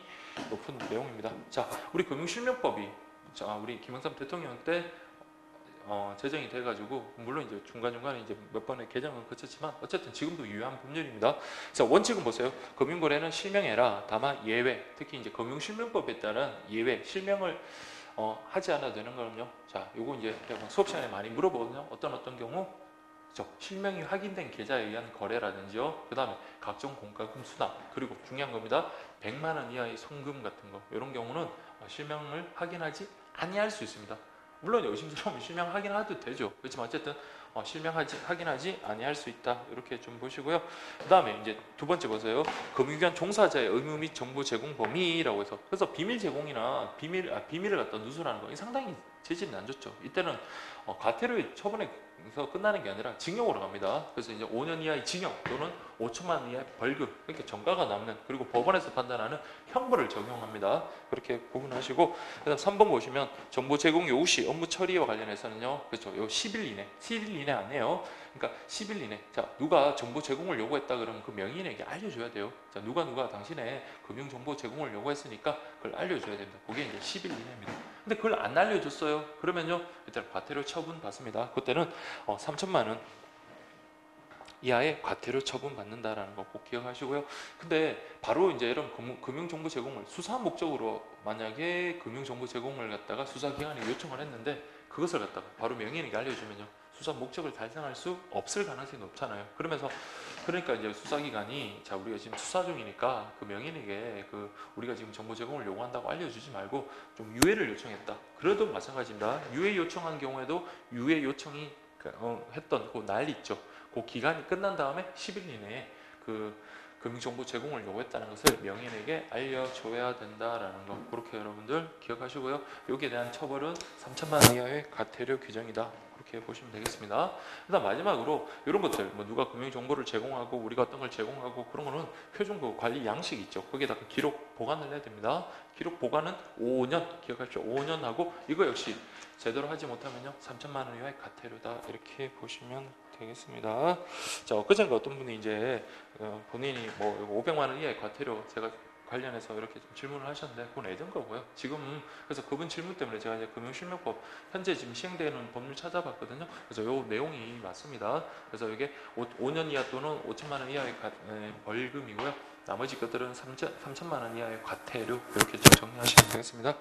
높은 내용입니다. 자, 우리 금융실명법이 자, 우리 김영삼 대통령 때 제정이 돼가지고 물론 이제 중간중간에 이제 몇 번의 개정은 거쳤지만 어쨌든 지금도 유효한 법률입니다. 자, 원칙은 보세요. 금융거래는 실명해라. 다만 예외, 특히 이제 금융실명법에 따른 예외, 실명을 하지 않아도 되는 거는요. 자, 요거 이제 수업 시간에 많이 물어보거든요. 어떤 경우 실명이 확인된 계좌에 의한 거래라든지요. 그 다음에 각종 공과금 수납, 그리고 중요한 겁니다. 100만 원 이하의 송금 같은 거 이런 경우는 실명을 확인하지 아니할 수 있습니다. 물론 의심스러우면 실명 확인해도 되죠. 그렇지만 어쨌든 확인하지 아니할 수 있다. 이렇게 좀 보시고요. 그 다음에 이제 두 번째 보세요. 금융기관 종사자의 의무 및 정보 제공 범위라고 해서 그래서 비밀 제공이나 비밀을 갖다 누설하는 거 상당히 재질이 안 좋죠. 이때는 과태료 처분에서 끝나는 게 아니라 징역으로 갑니다. 그래서 이제 5년 이하의 징역 또는 5천만 원 이하의 벌금 이렇게 전가가 남는 그리고 법원에서 판단하는 형벌을 적용합니다. 그렇게 구분하시고 그다음 3번 보시면 정보 제공 요구 시 업무 처리와 관련해서는요. 그렇죠. 요 10일 이내 안 해요. 그러니까 10일 이내. 자, 누가 정보 제공을 요구했다 그러면 그 명의인에게 알려줘야 돼요. 자, 누가 당신의 금융 정보 제공을 요구했으니까 그걸 알려줘야 됩니다. 그게 이제 10일 이내입니다. 근데 그걸 안 알려줬어요. 그러면요, 일단 과태료 처분 받습니다. 그때는 3천만 원 이하의 과태료 처분 받는다라는 거 꼭 기억하시고요. 근데 바로 이제 이런 금융정보 제공을 수사 목적으로 만약에 금융정보 제공을 갖다가 수사기관이 요청을 했는데 그것을 갖다가 바로 명의인에게 알려주면요, 수사 목적을 달성할 수 없을 가능성이 높잖아요. 그러니까 이제 수사기관이 자, 우리가 지금 수사 중이니까 그 명의인에게 우리가 지금 정보 제공을 요구한다고 알려주지 말고 좀 유예를 요청했다. 그래도 마찬가지입니다. 유예 요청한 경우에도 유예 요청이 했던 그 날 있죠. 그 기간이 끝난 다음에 10일 이내에 금융정보 제공을 요구했다는 것을 명인에게 알려줘야 된다라는 거 그렇게 여러분들 기억하시고요. 여기에 대한 처벌은 3천만 원 이하의 과태료 규정이다. 그렇게 보시면 되겠습니다. 그다음 마지막으로 이런 것들 뭐 누가 금융정보를 제공하고 우리가 어떤 걸 제공하고 그런 거는 표준 관리 양식이 있죠. 거기에다가 기록 보관을 해야 됩니다. 기록 보관은 5년 기억하십시오. 5년 하고 이거 역시 제대로 하지 못하면요 3천만 원 이하의 과태료다. 이렇게 보시면 되겠습니다. 자, 엊그제인가 어떤 분이 이제 본인이 뭐 500만 원 이하의 과태료 제가 관련해서 이렇게 좀 질문을 하셨는데 그건 예전 거고요. 지금 그래서 그분 질문 때문에 제가 이제 금융실명법 현재 지금 시행되는 법률 찾아봤거든요. 그래서 요 내용이 맞습니다. 그래서 이게 5년 이하 또는 5천만 원 이하의 벌금이고요. 나머지 것들은 3천만 원 이하의 과태료 이렇게 좀 정리하시면 되겠습니다.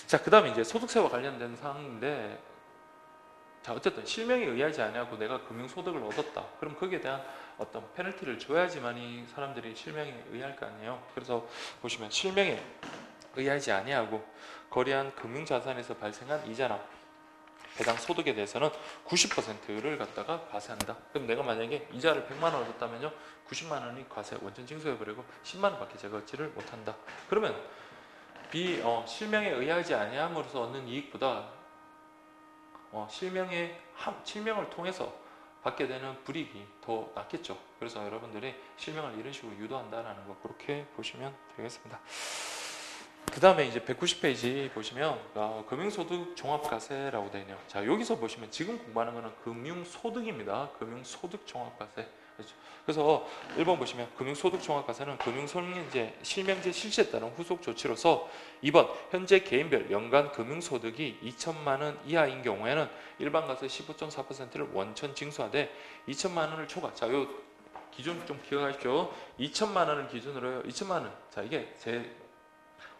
자, 그 다음에 이제 소득세와 관련된 사항인데 자, 어쨌든 실명에 의하지 아니하고 내가 금융소득을 얻었다. 그럼 거기에 대한 어떤 페널티를 줘야지만이 사람들이 실명에 의할 거 아니에요. 그래서 보시면 실명에 의하지 아니하고 거래한 금융자산에서 발생한 이자나 해당 소득에 대해서는 90%를 갖다가 과세한다. 그럼 내가 만약에 이자를 100만 원 얻었다면요, 90만 원이 과세 원천 징수해버리고 10만 원밖에 제가 얻지를 못한다. 그러면 실명에 의하지 아니함으로써 얻는 이익보다 실명을 통해서 받게 되는 불이익이 더 낫겠죠. 그래서 여러분들이 실명을 이런 식으로 유도한다라는 거 그렇게 보시면 되겠습니다. 그 다음에 이제 190페이지 보시면 금융소득 종합과세라고 되어 있네요. 자, 여기서 보시면 지금 공부하는 거는 금융소득입니다. 금융소득 종합과세. 그래서 1번 보시면 금융소득 종합과세는 금융실명제 실시에 따른 후속 조치로서 2번 현재 개인별 연간 금융소득이 2천만 원 이하인 경우에는 일반과세 15.4%를 원천 징수하되 2천만 원을 초과. 자, 요 기준 좀 기억하십시오. 2천만 원을 기준으로요. 2천만 원. 자, 이게 제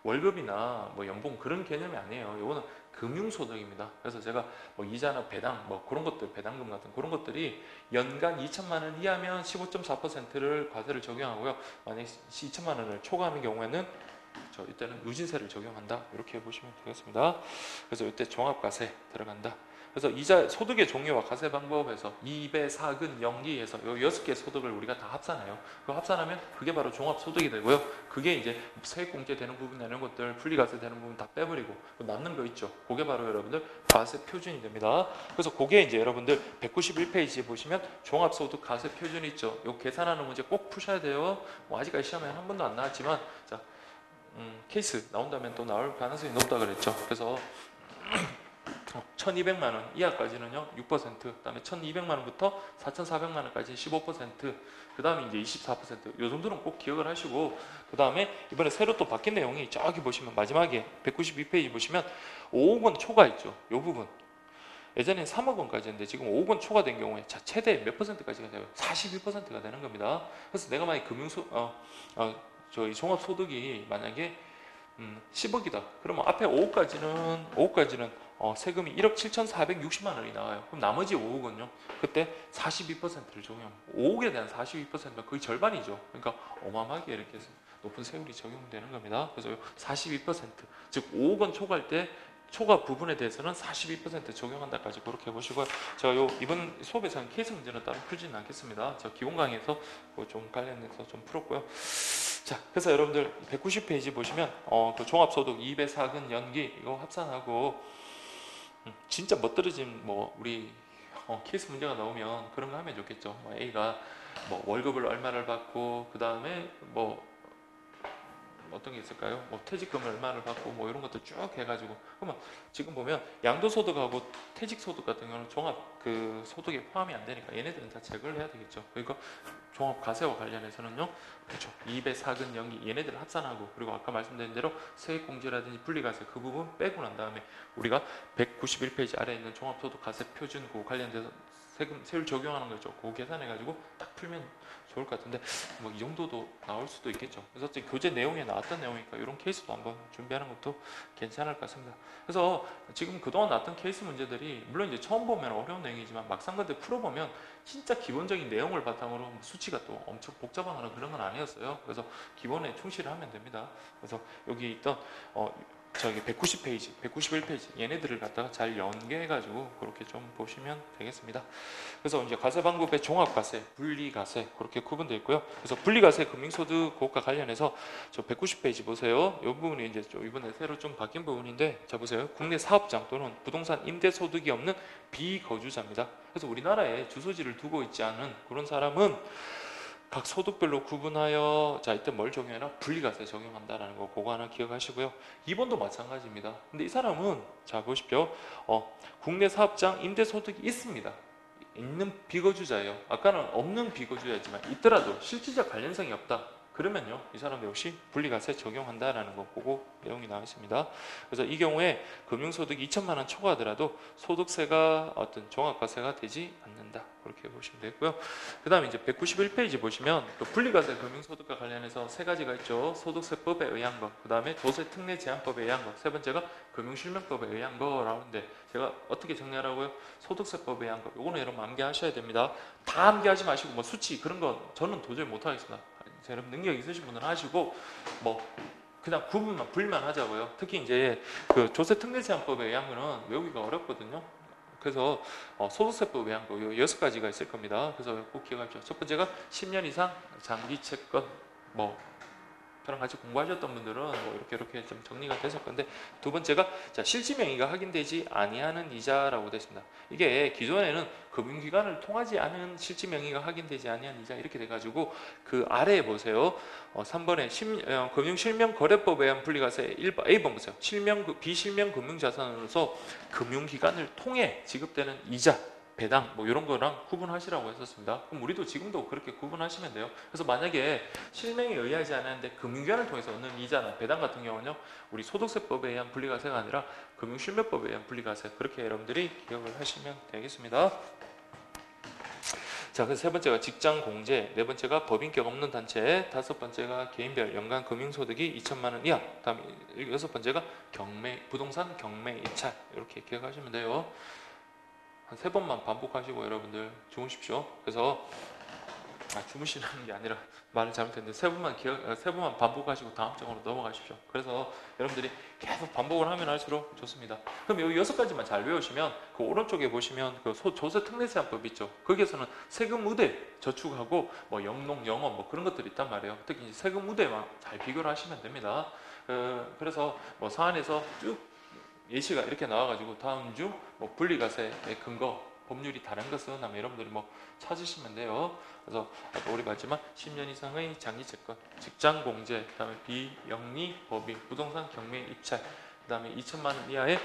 월급이나 뭐 연봉 그런 개념이 아니에요. 이거는 금융소득입니다. 그래서 제가 뭐 이자나 배당 뭐 그런 것들, 배당금 같은 그런 것들이 연간 2천만 원 이하면 15.4%를 과세를 적용하고요. 만약 2천만 원을 초과하는 경우에는 이때는 누진세를 적용한다. 이렇게 보시면 되겠습니다. 그래서 이때 종합과세 들어간다. 그래서 이자 소득의 종류와 과세 방법에서 2배, 4근, 연기에서 요 6개 소득을 우리가 다 합산해요. 그 합산하면 그게 바로 종합소득이 되고요. 그게 이제 세액공제 되는 부분 내는 것들, 분리과세 되는 부분 다 빼버리고 남는 거 있죠. 그게 바로 여러분들 과세 표준이 됩니다. 그래서 그게 이제 여러분들 191페이지에 보시면 종합소득 과세 표준이 있죠. 요 계산하는 문제 꼭 푸셔야 돼요. 뭐 아직까지 시험에 한 번도 안 나왔지만 자, 케이스 나온다면 또 나올 가능성이 높다 그랬죠. 그래서 1200만 원 이하까지는요 6%, 그 다음에 1200만 원부터 4400만 원까지 15%, 그 다음에 이제 24%, 요 정도는 꼭 기억을 하시고, 그 다음에 이번에 새로 또 바뀐 내용이 저기 보시면 마지막에 192페이지 보시면 5억 원 초과 있죠. 요 부분 예전엔 3억 원까지였는데 지금 5억 원 초과된 경우에 자 최대 몇 %까지가 돼요? 42%가 되는 겁니다. 그래서 내가 만약 저희 종합소득이 만약에 10억이다. 그러면 앞에 5억까지는 세금이 1억 7,460만 원이 나와요. 그럼 나머지 5억은요. 그때 42%를 적용하면 5억에 대한 42%면 거의 절반이죠. 그러니까 어마어마하게 이렇게 높은 세율이 적용되는 겁니다. 그래서 42%, 즉 5억 원 초과할 때 초과 부분에 대해서는 42% 적용한다까지 그렇게 보시고요. 제가 이번 수업에서는 케이스 문제는 따로 풀지는 않겠습니다. 저 기본 강의에서 좀 관련해서 좀 풀었고요. 자, 그래서 여러분들 190페이지 보시면 그 종합소득 2배, 4근, 연기 이거 합산하고 진짜 멋들어진 우리 케이스 문제가 나오면 그런 거 하면 좋겠죠. A가 월급을 얼마를 받고 그 다음에 어떤 게 있을까요? 퇴직금을 얼마를 받고 이런 것들 쭉 해가지고, 그러면 지금 보면 양도소득하고 퇴직소득 같은 경우는 종합 그 소득에 포함이 안 되니까 얘네들은 다 제거를 해야 되겠죠. 그러니까 종합과세와 관련해서는요, 그렇죠. 2배, 4근, 연기 얘네들을 합산하고, 그리고 아까 말씀드린 대로 세액공제라든지 분리과세 그 부분 빼고 난 다음에 우리가 191페이지 아래에 있는 종합소득과세 표준 그 관련돼서 세율 적용하는 거죠. 그거 계산해가지고 딱 풀면 좋을 것 같은데 이 정도도 나올 수도 있겠죠. 그래서 어쨌든 교재 내용에 나왔던 내용이니까 이런 케이스도 한번 준비하는 것도 괜찮을 것 같습니다. 그래서 지금 그동안 나왔던 케이스 문제들이 물론 이제 처음 보면 어려운 내용이지만 막상 근데 풀어보면 진짜 기본적인 내용을 바탕으로 수치가 또 엄청 복잡하거나 그런 건 아니었어요. 그래서 기본에 충실을 하면 됩니다. 그래서 여기 있던 저기 190페이지, 191페이지 얘네들을 갖다가 잘 연계해가지고 그렇게 좀 보시면 되겠습니다. 그래서 이제 과세 방법의 종합과세, 분리과세 그렇게 구분되어 있고요. 그래서 분리과세 금융소득 그것과 관련해서 저 190페이지 보세요. 이 부분이 이제 좀 이번에 새로 좀 바뀐 부분인데, 자 보세요. 국내 사업장 또는 부동산 임대 소득이 없는 비거주자입니다. 그래서 우리나라에 주소지를 두고 있지 않은 그런 사람은 각 소득별로 구분하여 자 이때 뭘 적용해라? 분리과세 적용한다라는 거 그거 하나 기억하시고요. 2번도 마찬가지입니다. 근데 이 사람은 자 보십시오. 국내 사업장 임대소득이 있습니다. 있는 비거주자예요. 아까는 없는 비거주자였지만 있더라도 실질적 관련성이 없다. 그러면요 이 사람 역시 분리과세 적용한다라는 거 보고 내용이 나와 있습니다. 그래서 이 경우에 금융소득이 2천만 원 초과하더라도 소득세가 어떤 종합과세가 되지 않는다. 그렇게 보시면 되고요. 그 다음에 이제 191페이지 보시면 또 분리과세 금융소득과 관련해서 세 가지가 있죠. 소득세법에 의한 거, 그 다음에 조세특례제한법에 의한 거, 세 번째가 금융실명법에 의한 거라고 하는데 제가 어떻게 정리하라고요? 소득세법에 의한 거, 요거는 여러분 암기하셔야 됩니다. 다 암기하지 마시고 수치 그런 거 저는 도저히 못하겠습니다. 여러분 능력 있으신 분은 하시고 그냥 구분만 분리만 하자고요. 특히 이제 그 조세특례제한법에 의한 거는 외우기가 어렵거든요. 그래서 소득세법 외한 거 6가지가 있을 겁니다. 그래서 꼭 기억하십시오. 첫 번째가 10년 이상 장기 채권 저랑 같이 공부하셨던 분들은 이렇게 좀 정리가 됐을 건데, 두 번째가 자 실지명의가 확인되지 아니하는 이자라고 되어 있습니다. 이게 기존에는 금융기관을 통하지 않은 실지명의가 확인되지 아니한 이자 이렇게 돼가지고 그 아래에 보세요. 3번에 금융실명거래법에 의한 분리과세 A번 보세요. 비실명 금융자산으로서 금융기관을 통해 지급되는 이자 배당 이런 거랑 구분하시라고 했었습니다. 그럼 우리도 지금도 그렇게 구분하시면 돼요. 그래서 만약에 실명에 의하지 않았는데 금융기관을 통해서 얻는 이자나 배당 같은 경우는요, 우리 소득세법에 의한 분리과세가 아니라 금융실명법에 의한 분리과세, 그렇게 여러분들이 기억을 하시면 되겠습니다. 자, 그래서 세 번째가 직장공제, 네 번째가 법인격 없는 단체, 다섯 번째가 개인별 연간 금융소득이 2천만 원 이하, 다음 여섯 번째가 부동산 경매 입찰, 이렇게 기억하시면 돼요. 한 3번만 반복하시고 여러분들 주무십시오. 그래서 주무시라는 게 아니라 말을 잘못했는데 세 번만 반복하시고 다음 장으로 넘어가십시오. 그래서 여러분들이 계속 반복을 하면 할수록 좋습니다. 그럼 여기 6가지만 잘 외우시면 그 오른쪽에 보시면 그 조세 특례세안법 있죠. 거기에서는 세금 우대 저축하고 뭐 영농 영업 뭐 그런 것들이 있단 말이에요. 특히 이제 세금 우대만 잘 비교를 하시면 됩니다. 그래서 뭐 사안에서 쭉 예시가 이렇게 나와가지고 다음 주 뭐 분리과세의 근거 법률이 다른 것은 하면 여러분들이 뭐 찾으시면 돼요. 그래서 아까 우리 봤지만 10년 이상의 장기채권, 직장공제, 그다음에 비영리 법인, 부동산 경매 입찰, 그다음에 2천만 원 이하의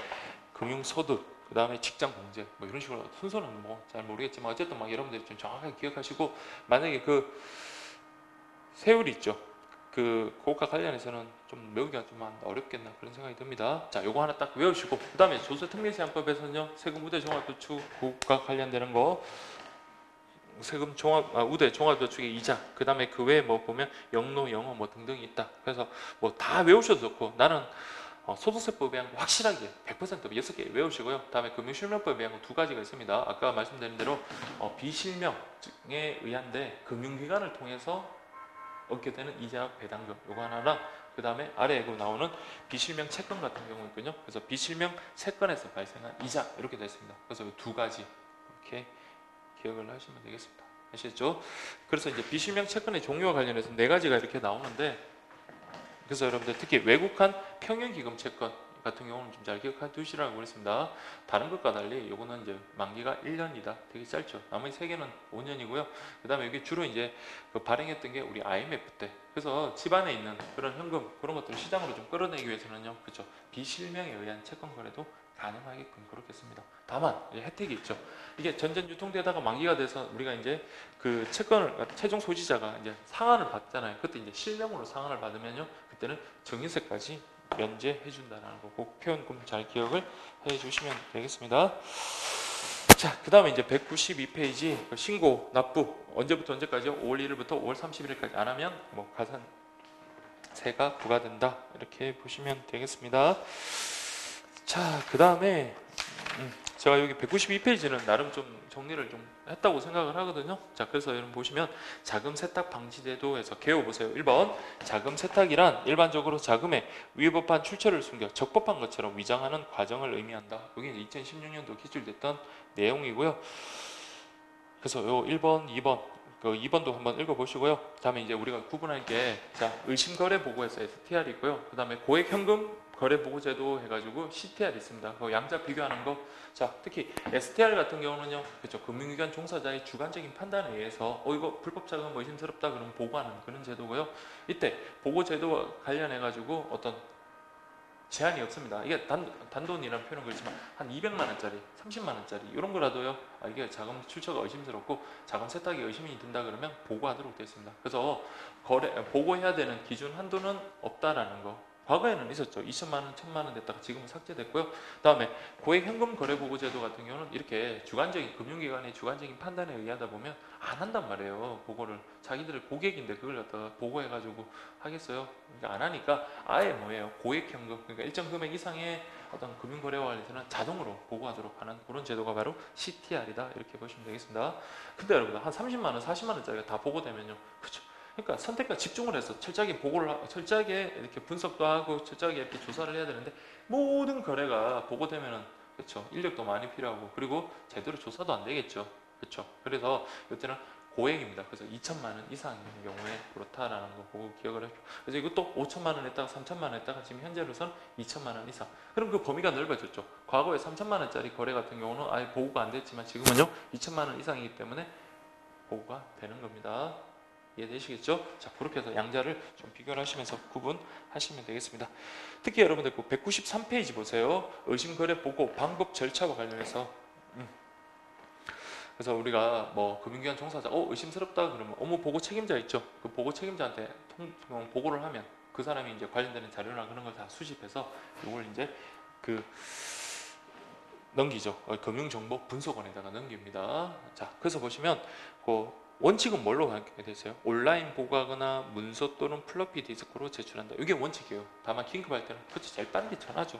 금융소득, 그다음에 직장공제 뭐 이런 식으로 순서는 뭐 잘 모르겠지만 어쨌든 막 여러분들이 좀 정확하게 기억하시고 만약에 그 세율이 있죠. 그거과 관련해서는 좀 외우기가 좀 어렵겠나 그런 생각이 듭니다. 자, 요거 하나 딱 외우시고 그 다음에 조세특례세안법에서는요 세금 우대 종합저축 그것과 관련되는 거 세금 우대 종합저축의 이자 그 다음에 그 외에 뭐 보면 영로 영어 뭐 등등이 있다. 그래서 뭐 다 외우셔도 좋고 나는 소득세법에 대한 거 확실하게 100% 6개 외우시고요. 다음에 금융실명법에 대한 거 2가지가 있습니다. 아까 말씀드린 대로 비실명에 의한데 금융기관을 통해서 얻게 되는 이자 배당금 요거 하나랑 그 다음에 아래에 나오는 비실명 채권 같은 경우 있군요. 그래서 비실명 채권에서 발생한 이자 이렇게 되어 있습니다. 그래서 이 2가지 이렇게 기억을 하시면 되겠습니다. 아시겠죠? 그래서 이제 비실명 채권의 종류와 관련해서 4가지가 이렇게 나오는데 그래서 여러분들 특히 외국한 평형기금 채권 같은 경우는 좀 잘 기억해 두시라고 그랬습니다. 다른 것과 달리 요거는 이제 만기가 1년이다. 되게 짧죠. 나머지 3개는 5년이고요. 그 다음에 여기 주로 이제 그 발행했던 게 우리 IMF 때. 그래서 집안에 있는 그런 현금 그런 것들을 시장으로 좀 끌어내기 위해서는요. 그렇죠. 비실명에 의한 채권 거래도 가능하게끔 그렇겠습니다. 다만 혜택이 있죠. 이게 전전 유통되다가 만기가 돼서 우리가 이제 그 채권을 최종 소지자가 이제 상환을 받잖아요. 그때 이제 실명으로 상환을 받으면요. 그때는 증여세까지 면제해 준다라는 거 꼭 표현금 잘 기억을 해 주시면 되겠습니다. 자, 그 다음에 이제 192페이지 신고 납부 언제부터 언제까지요? 5월 1일부터 5월 31일까지 안 하면 뭐 가산세가 부과된다 이렇게 보시면 되겠습니다. 자, 그 다음에 제가 여기 192페이지는 나름 좀 정리를 좀 했다고 생각을 하거든요. 자, 그래서 여러분 보시면 자금 세탁 방지제도에서 개요 보세요. 1번 자금 세탁이란 일반적으로 자금에 위법한 출처를 숨겨 적법한 것처럼 위장하는 과정을 의미한다. 여기 2016년도 기출됐던 내용이고요. 그래서 요 1번, 2번 그 2번도 한번 읽어보시고요. 그 다음에 이제 우리가 구분할 게 자, 의심거래보고에서 STR이 있고요. 그 다음에 고액현금 거래보고제도 해가지고 CTR 있습니다. 그 양자 비교하는 거. 자, 특히 STR 같은 경우는요, 그렇죠. 금융기관 종사자의 주관적인 판단에 의해서 이거 불법자금 의심스럽다 그러면 보고하는 그런 제도고요. 이때 보고제도와 관련해가지고 어떤 제한이 없습니다. 이게 단돈이라는 표현은 그렇지만 한 200만 원짜리, 30만 원짜리 이런 거라도요. 이게 자금 출처가 의심스럽고 자금 세탁이 의심이 든다 그러면 보고하도록 되어 있습니다. 그래서 보고해야 되는 기준 한도는 없다라는 거. 과거에는 있었죠. 2천만 원, 1천만 원 됐다가 지금은 삭제됐고요. 그다음에 고액 현금 거래 보고 제도 같은 경우는 이렇게 주관적인 금융기관의 주관적인 판단에 의하다 보면 안 한단 말이에요. 보고를 자기들 고객인데 그걸 갖다가 보고해가지고 하겠어요. 그러니까 안 하니까 아예 뭐예요? 고액 현금 그러니까 일정 금액 이상의 어떤 금융거래와 관련해서는 자동으로 보고하도록 하는 그런 제도가 바로 CTR이다 이렇게 보시면 되겠습니다. 근데 여러분 한 30만 원, 40만 원짜리가 다 보고되면요, 그렇죠? 그러니까 선택과 집중을 해서 철저하게 철저하게 이렇게 분석도 하고 철저하게 이렇게 조사를 해야 되는데 모든 거래가 보고되면은 그렇죠. 인력도 많이 필요하고 그리고 제대로 조사도 안 되겠죠. 그렇죠. 그래서 이때는 고액입니다. 그래서 2천만 원 이상인 경우에 그렇다라는 거 보고 기억을 해줘. 그래서 이것도 5천만 원 했다가 3천만 원 했다가 지금 현재로선 2천만 원 이상. 그럼 그 범위가 넓어졌죠. 과거에 3천만 원짜리 거래 같은 경우는 아예 보고가 안 됐지만 지금은요 2천만 원 이상이기 때문에 보고가 되는 겁니다. 이해되시겠죠? 자, 그렇게 해서 양자를 좀 비교를 하시면서 구분하시면 되겠습니다. 특히 여러분들 그 193페이지 보세요. 의심거래 보고 방법 절차와 관련해서 그래서 우리가 뭐 금융기관 종사자 의심스럽다 그러면 업무 보고 책임자 있죠. 그 보고 책임자한테 보고를 하면 그 사람이 이제 관련되는 자료나 그런 걸 다 수집해서 이걸 이제 그 넘기죠. 금융정보 분석원에다가 넘깁니다. 자, 그래서 보시면 그 원칙은 뭘로 가게 되세요? 온라인 보고하거나 문서 또는 플로피 디스크로 제출한다. 이게 원칙이에요. 다만 긴급할 때는 그치 제일 빠른 게 전화죠.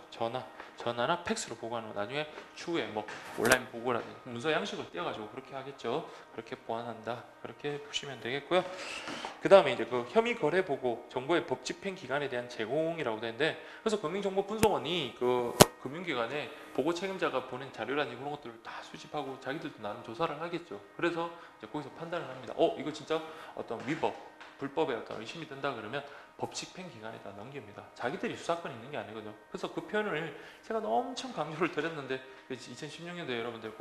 전화나 팩스로 보고하는 거. 나중에 추후에 뭐 온라인 보고라든지 문서 양식을 띄워가지고 그렇게 하겠죠. 그렇게 보완한다. 그렇게 보시면 되겠고요. 그 다음에 이제 그 혐의 거래 보고 정보의 법 집행 기간에 대한 제공이라고 되는데, 그래서 금융정보분석원이 그 금융기관에 보고 책임자가 보낸 자료라든지 그런 것들을 다 수집하고 자기들도 나름 조사를 하겠죠. 그래서 이제 거기서 판단을 합니다. 이거 진짜 어떤 위법, 불법에 어떤 의심이 든다 그러면 법 집행 기관에다 넘깁니다. 자기들이 수사권이 있는 게 아니거든요. 그래서 그 표현을 제가 엄청 강조를 드렸는데 2016년도에 여러분들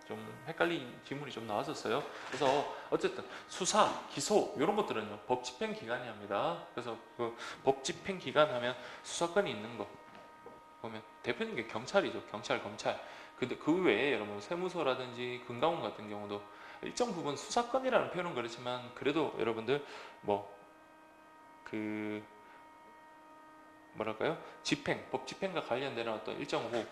좀 헷갈린 지문이 좀 나왔었어요. 그래서 어쨌든 수사, 기소 이런 것들은요 법 집행 기관이 합니다. 그래서 그 법 집행 기관 하면 수사권이 있는 거 보면 대표적인 게 경찰이죠. 경찰, 검찰. 근데 그 외에 여러분 세무서라든지 금감원 같은 경우도 일정 부분 수사권이라는 표현은 그렇지만 그래도 여러분들 뭐 그 뭐랄까요? 집행, 법 집행과 관련되는 어떤 일정 뭐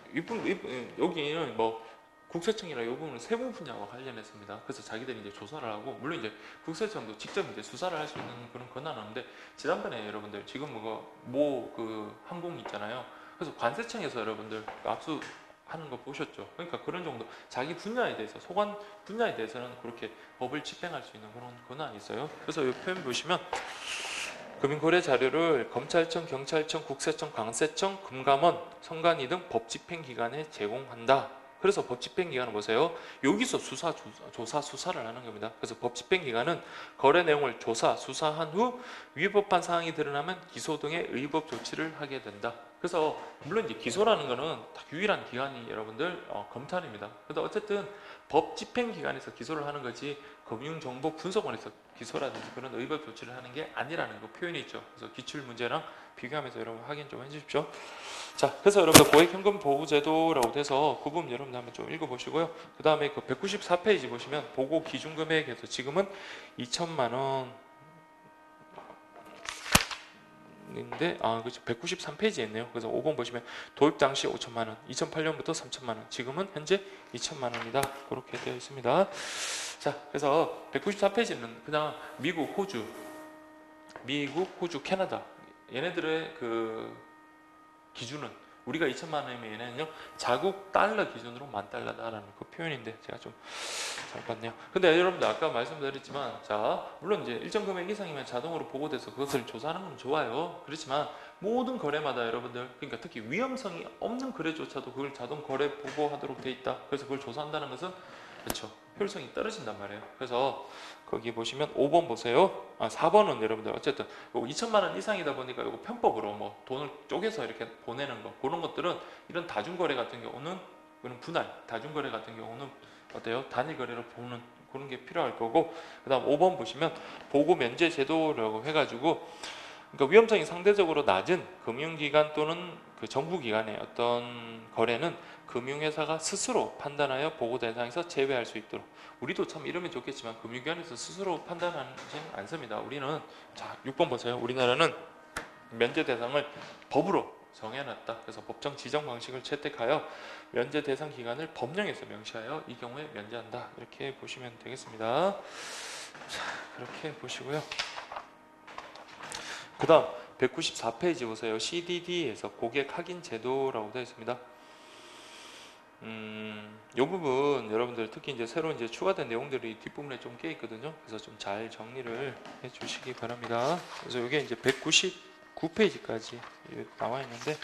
여기는 뭐 국세청이나 이 부분은 세무 분야와 관련했습니다. 그래서 자기들이 이제 조사를 하고, 물론 이제 국세청도 직접 이제 수사를 할 수 있는 그런 권한은 없는데, 지난번에 여러분들 지금 그 항공 있잖아요. 그래서 관세청에서 여러분들 압수하는 거 보셨죠? 그러니까 그런 정도 자기 분야에 대해서 소관 분야에 대해서는 그렇게 법을 집행할 수 있는 그런 권한이 있어요. 그래서 이 표현 보시면 금융거래 자료를 검찰청, 경찰청, 국세청, 관세청, 금감원, 선관위 등 법집행기관에 제공한다. 그래서 법집행기관은 보세요. 여기서 조사, 수사를 하는 겁니다. 그래서 법집행기관은 거래 내용을 조사, 수사한 후 위법한 사항이 드러나면 기소 등의 의법 조치를 하게 된다. 그래서 물론 이제 기소라는 거는 딱 유일한 기관이 여러분들 검찰입니다. 그래도 어쨌든 법집행기관에서 기소를 하는 거지 금융정보분석원에서 기소라든지 그런 의법 조치를 하는 게 아니라는 거 표현이 있죠. 그래서 기출문제랑 비교하면서 여러분 확인 좀 해주십시오. 자, 그래서 여러분들 고액현금 보호제도라고 돼서 그 부분 여러분들 한번 좀 읽어보시고요. 그 다음에 그 194페이지 보시면 보고 기준금액에서 지금은 2천만 원 인데 그렇죠. 193페이지에 있네요. 그래서 5번 보시면 도입 당시 5천만 원, 2008년부터 3천만 원, 지금은 현재 2천만 원이다. 그렇게 되어 있습니다. 자, 그래서 194페이지는 그냥 미국, 호주, 캐나다 얘네들의 그 기준은 우리가 2천만 원이면 얘네는요 자국 달러 기준으로 10,000달러다라는 그 표현인데 제가 좀 잘봤네요. 근데 여러분들 아까 말씀드렸지만 자 물론 이제 일정 금액 이상이면 자동으로 보고돼서 그것을 조사하는 건 좋아요. 그렇지만 모든 거래마다 여러분들 그러니까 특히 위험성이 없는 거래조차도 그걸 자동 거래 보고하도록 돼 있다. 그래서 그걸 조사한다는 것은 그렇죠. 효율성이 떨어진단 말이에요. 그래서 거기 보시면 5번 보세요. 4번은 여러분들 어쨌든 2천만 원 이상이다 보니까 이거 편법으로 뭐 돈을 쪼개서 이렇게 보내는 거 그런 것들은 이런 다중거래 같은 경우는 그런 분할 다중거래 같은 경우는 어때요? 단일 거래로 보는 그런 게 필요할 거고, 그다음 5번 보시면 보고 면제 제도라고 해가지고 그러니까 위험성이 상대적으로 낮은 금융기관 또는 그 정부기관의 어떤 거래는 금융회사가 스스로 판단하여 보고 대상에서 제외할 수 있도록. 우리도 참 이러면 좋겠지만 금융기관에서 스스로 판단하지는 않습니다. 우리는 자 6번 보세요. 우리나라는 면제 대상을 법으로 정해놨다. 그래서 법정 지정 방식을 채택하여 면제 대상 기간을 법령에서 명시하여 이 경우에 면제한다. 이렇게 보시면 되겠습니다. 자, 그렇게 보시고요. 그 다음 194페이지 보세요. CDD에서 고객 확인 제도라고 되어 있습니다. 이 부분 여러분들 특히 이제 새로 이제 추가된 내용들이 뒷부분에 좀 깨 있거든요. 그래서 좀 잘 정리를 해 주시기 바랍니다. 그래서 이게 이제 199페이지까지 나와 있는데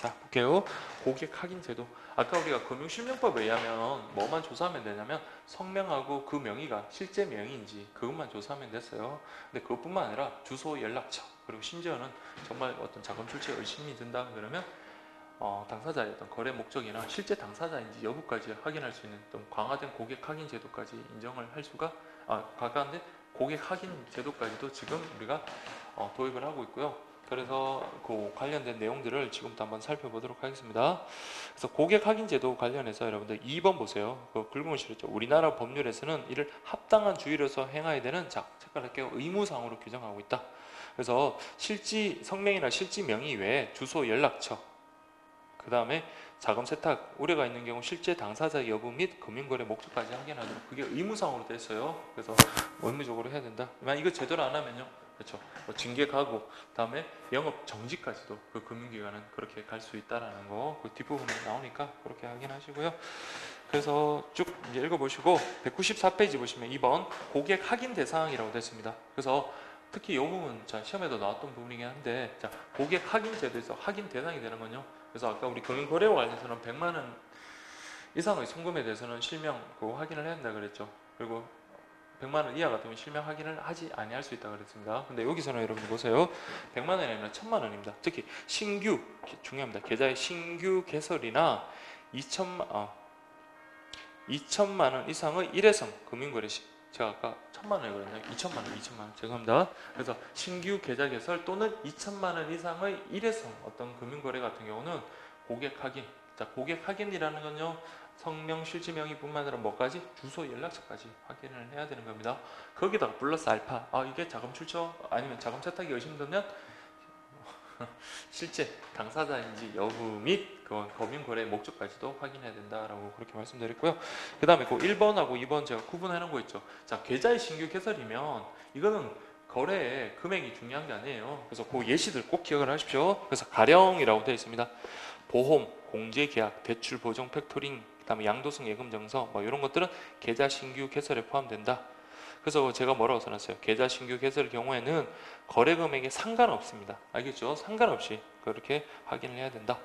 자 볼게요. 고객 확인 제도. 아까 우리가 금융실명법에 의하면 뭐만 조사하면 되냐면 성명하고 그 명의가 실제 명의인지 그것만 조사하면 됐어요. 근데 그것뿐만 아니라 주소, 연락처, 그리고 심지어는 정말 어떤 자금 출처에 의심이 든다 그러면 당사자의 어떤 거래 목적이나 실제 당사자인지 여부까지 확인할 수 있는 좀 강화된 고객 확인 제도까지 인정을 할 수가 강화된 고객 확인 제도까지도 지금 우리가 도입을 하고 있고요. 그래서 그 관련된 내용들을 지금부터 한번 살펴보도록 하겠습니다. 그래서 고객 확인 제도 관련해서 여러분들 2번 보세요. 그 굵은 실었죠. 우리나라 법률에서는 이를 합당한 주의로서 행해야 되는 체크할게요. 의무상으로 규정하고 있다. 그래서 실지 성명이나 실지 명의 외에 주소, 연락처 그 다음에 자금 세탁 우려가 있는 경우 실제 당사자 여부 및 금융거래 목적까지 확인하도록, 그게 의무상으로 돼 있어요. 그래서 의무적으로 해야 된다. 만약 이거 제대로 안 하면요, 그렇죠, 뭐 징계 가고 그다음에 영업 정지까지도 그 금융기관은 그렇게 갈 수 있다라는 거, 그 뒷부분에 나오니까 그렇게 확인하시고요. 그래서 쭉 이제 읽어보시고 194페이지 보시면 2번 고객 확인 대상이라고 되어 있습니다. 그래서 특히 이 부분 자 시험에도 나왔던 부분이긴 한데, 자 고객 확인 제도에서 확인 대상이 되는 건요. 그래서 아까 우리 금융거래와 관련해서는 100만 원 이상의 송금에 대해서는 실명 그 확인을 해야 된다 그랬죠. 그리고 100만 원 이하 같으면 실명 확인을 하지 아니할 수 있다 그랬습니다. 근데 여기서는 여러분 보세요. 100만 원이 아니라 1000만 원입니다. 특히 신규 중요합니다. 계좌의 신규 개설이나 2천만 원 이상의 일회성 금융거래 시, 제가 아까 1000만 원이라고 그랬나요? 2천만 원 죄송합니다. 그래서 신규 계좌 개설 또는 2천만 원 이상의 일회성 어떤 금융거래 같은 경우는 고객 확인. 자, 고객 확인이라는 건요, 성명, 실지명의뿐만 아니라 뭐까지? 주소, 연락처까지 확인을 해야 되는 겁니다. 거기다가 플러스 알파, 이게 자금 출처 아니면 자금 세탁이 의심되면 실제 당사자인지 여부 및 그 금융거래 목적까지도 확인해야 된다라고 그렇게 말씀드렸고요. 그 다음에 그 1번하고 2번 제가 구분해 놓은 거 있죠. 자, 계좌의 신규 개설이면 이거는 거래의 금액이 중요한 게 아니에요. 그래서 그 예시들 꼭 기억을 하십시오. 그래서 가령이라고 되어 있습니다. 보험, 공제계약, 대출 보증, 팩토링, 그 다음에 양도성 예금 정서 뭐 이런 것들은 계좌 신규 개설에 포함된다. 그래서 제가 뭐라고 써놨어요? 계좌 신규 개설 경우에는 거래 금액에 상관없습니다. 알겠죠? 상관없이 그렇게 확인을 해야 된다.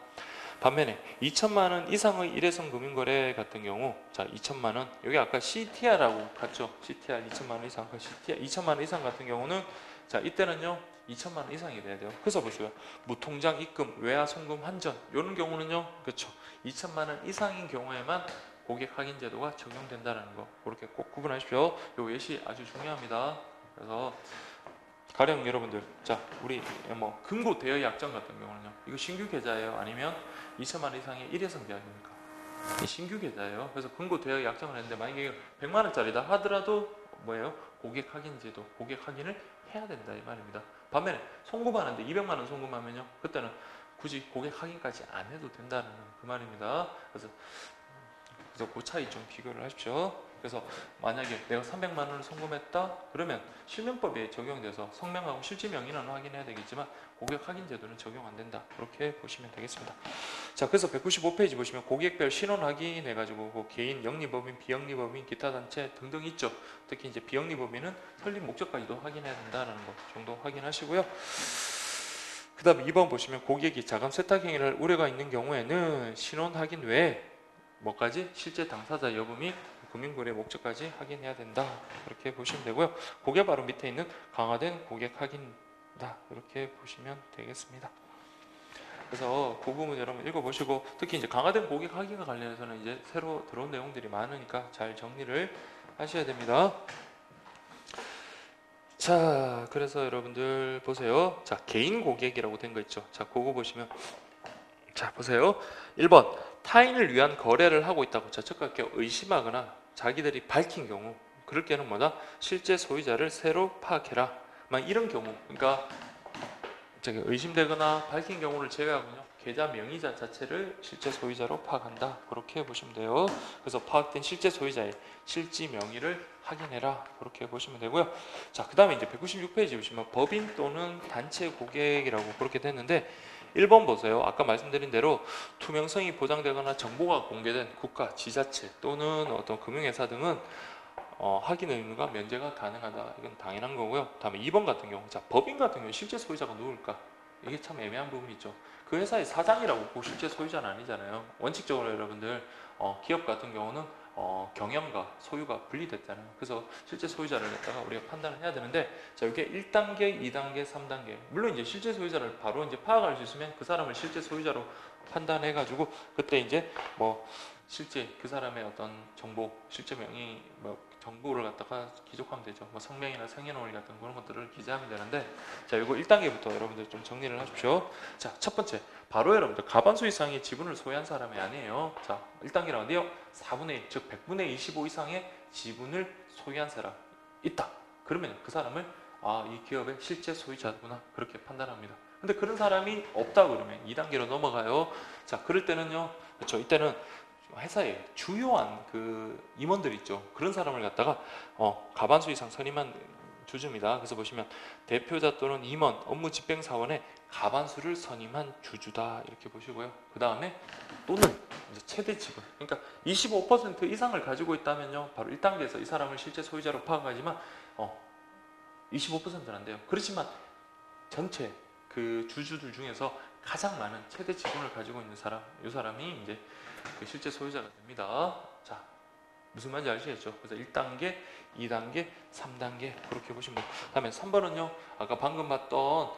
반면에 2천만 원 이상의 일회성 금융거래 같은 경우, 자 2천만 원, 여기 아까 CTR라고 갔죠? CTR 2천만 원 이상, CTR 2천만 원 이상 같은 경우는 자 이때는요 2천만 원 이상이 돼야 돼요. 그래서 보시고요, 무통장 입금, 외화 송금 환전 이런 경우는요, 그렇죠, 2천만 원 이상인 경우에만 고객 확인 제도가 적용된다는 거, 그렇게 꼭 구분하십시오. 요 예시 아주 중요합니다. 그래서 가령 여러분들, 자 우리 뭐 금고 대여 약정 같은 경우는요, 이거 신규 계좌예요, 아니면 2천만 원 이상의 일회성 계약입니까? 신규 계좌예요. 그래서 금고 대여 약정을 했는데 만약에 100만 원짜리다 하더라도 뭐예요? 고객 확인 제도, 고객 확인을 해야 된다 이 말입니다. 반면에 송금하는데 200만 원 송금하면요, 그때는 굳이 고객 확인까지 안 해도 된다는 그 말입니다. 그래서 그 차이 좀 비교를 하십시오. 그래서 만약에 내가 300만 원을 송금했다 그러면 실명법에 적용돼서 성명하고 실지명의는 확인해야 되겠지만 고객 확인 제도는 적용 안 된다, 그렇게 보시면 되겠습니다. 자, 그래서 195페이지 보시면 고객별 신원 확인해 가지고 그 개인, 영리법인, 비영리법인, 기타 단체 등등 있죠. 특히 이제 비영리법인은 설립 목적까지도 확인해야 된다는 것 정도 확인하시고요. 그 다음에 2번 보시면 고객이 자금 세탁 행위를 우려가 있는 경우에는 신원 확인 외에 뭐까지? 실제 당사자 여부 및 금융거래 목적까지 확인해야 된다, 그렇게 보시면 되고요. 그게 바로 밑에 있는 강화된 고객 확인이다, 이렇게 보시면 되겠습니다. 그래서 그 부분 여러분 읽어보시고, 특히 이제 강화된 고객 확인과 관련해서는 이제 새로 들어온 내용들이 많으니까 잘 정리를 하셔야 됩니다. 자, 그래서 여러분들 보세요. 자, 개인 고객이라고 된 거 있죠. 자, 그거 보시면, 자 보세요. 1번 타인을 위한 거래를 하고 있다고 저촉각게 의심하거나 자기들이 밝힌 경우, 그럴 때는 뭐다? 실제 소유자를 새로 파악해라. 막 이런 경우, 그러니까 저기 의심되거나 밝힌 경우를 제외하고요, 계좌 명의자 자체를 실제 소유자로 파악한다, 그렇게 보시면 돼요. 그래서 파악된 실제 소유자의 실지 명의를 확인해라, 그렇게 보시면 되고요. 자, 그 다음에 이제 196페이지 보시면 법인 또는 단체 고객이라고 그렇게 됐는데, 1번 보세요. 아까 말씀드린 대로 투명성이 보장되거나 정보가 공개된 국가, 지자체 또는 어떤 금융회사 등은 확인 의무가 면제가 가능하다. 이건 당연한 거고요. 다음에 2번 같은 경우, 자 법인 같은 경우 실제 소유자가 누굴까? 이게 참 애매한 부분이 있죠. 그 회사의 사장이라고 그 실제 소유자는 아니잖아요. 원칙적으로 여러분들 기업 같은 경우는 경영과 소유가 분리됐잖아요. 그래서 실제 소유자를 갖다가 우리가 판단을 해야 되는데, 자 이게 1단계, 2단계, 3단계. 물론 이제 실제 소유자를 바로 이제 파악할 수 있으면 그 사람을 실제 소유자로 판단해 가지고 그때 이제 뭐 실제 그 사람의 어떤 정보, 실제 명의 뭐 정보를 갖다가 기록하면 되죠. 뭐 성명이나 생년월일 같은 그런 것들을 기재하면 되는데, 자 이거 1단계부터 여러분들 좀 정리를 하십시오. 자, 첫 번째 바로 여러분들 과반수 이상의 지분을 소유한 사람이 아니에요. 자, 1단계는 어디요? 4분의 1, 즉 100분의 25 이상의 지분을 소유한 사람 있다. 그러면 그 사람을 이 기업의 실제 소유자구나, 그렇게 판단합니다. 근데 그런 사람이 없다 그러면 2단계로 넘어가요. 자, 그럴 때는요. 그렇죠. 이때는 회사에 주요한 그 임원들 있죠. 그런 사람을 갖다가 과반수 이상 선임한 주주입니다. 그래서 보시면 대표자 또는 임원, 업무 집행 사원의 과반수를 선임한 주주다 이렇게 보시고요. 그 다음에 또는 이제 최대 지분, 그러니까 25% 이상을 가지고 있다면요, 바로 1단계에서 이 사람을 실제 소유자로 파악하지만 25%는 안 돼요. 그렇지만 전체 그 주주들 중에서 가장 많은 최대 지분을 가지고 있는 사람, 이 사람이 이제 그 실제 소유자가 됩니다. 자, 무슨 말인지 아시겠죠? 그래서 1단계, 2단계, 3단계 그렇게 보시면 돼요. 다음에 3번은요. 아까 방금 봤던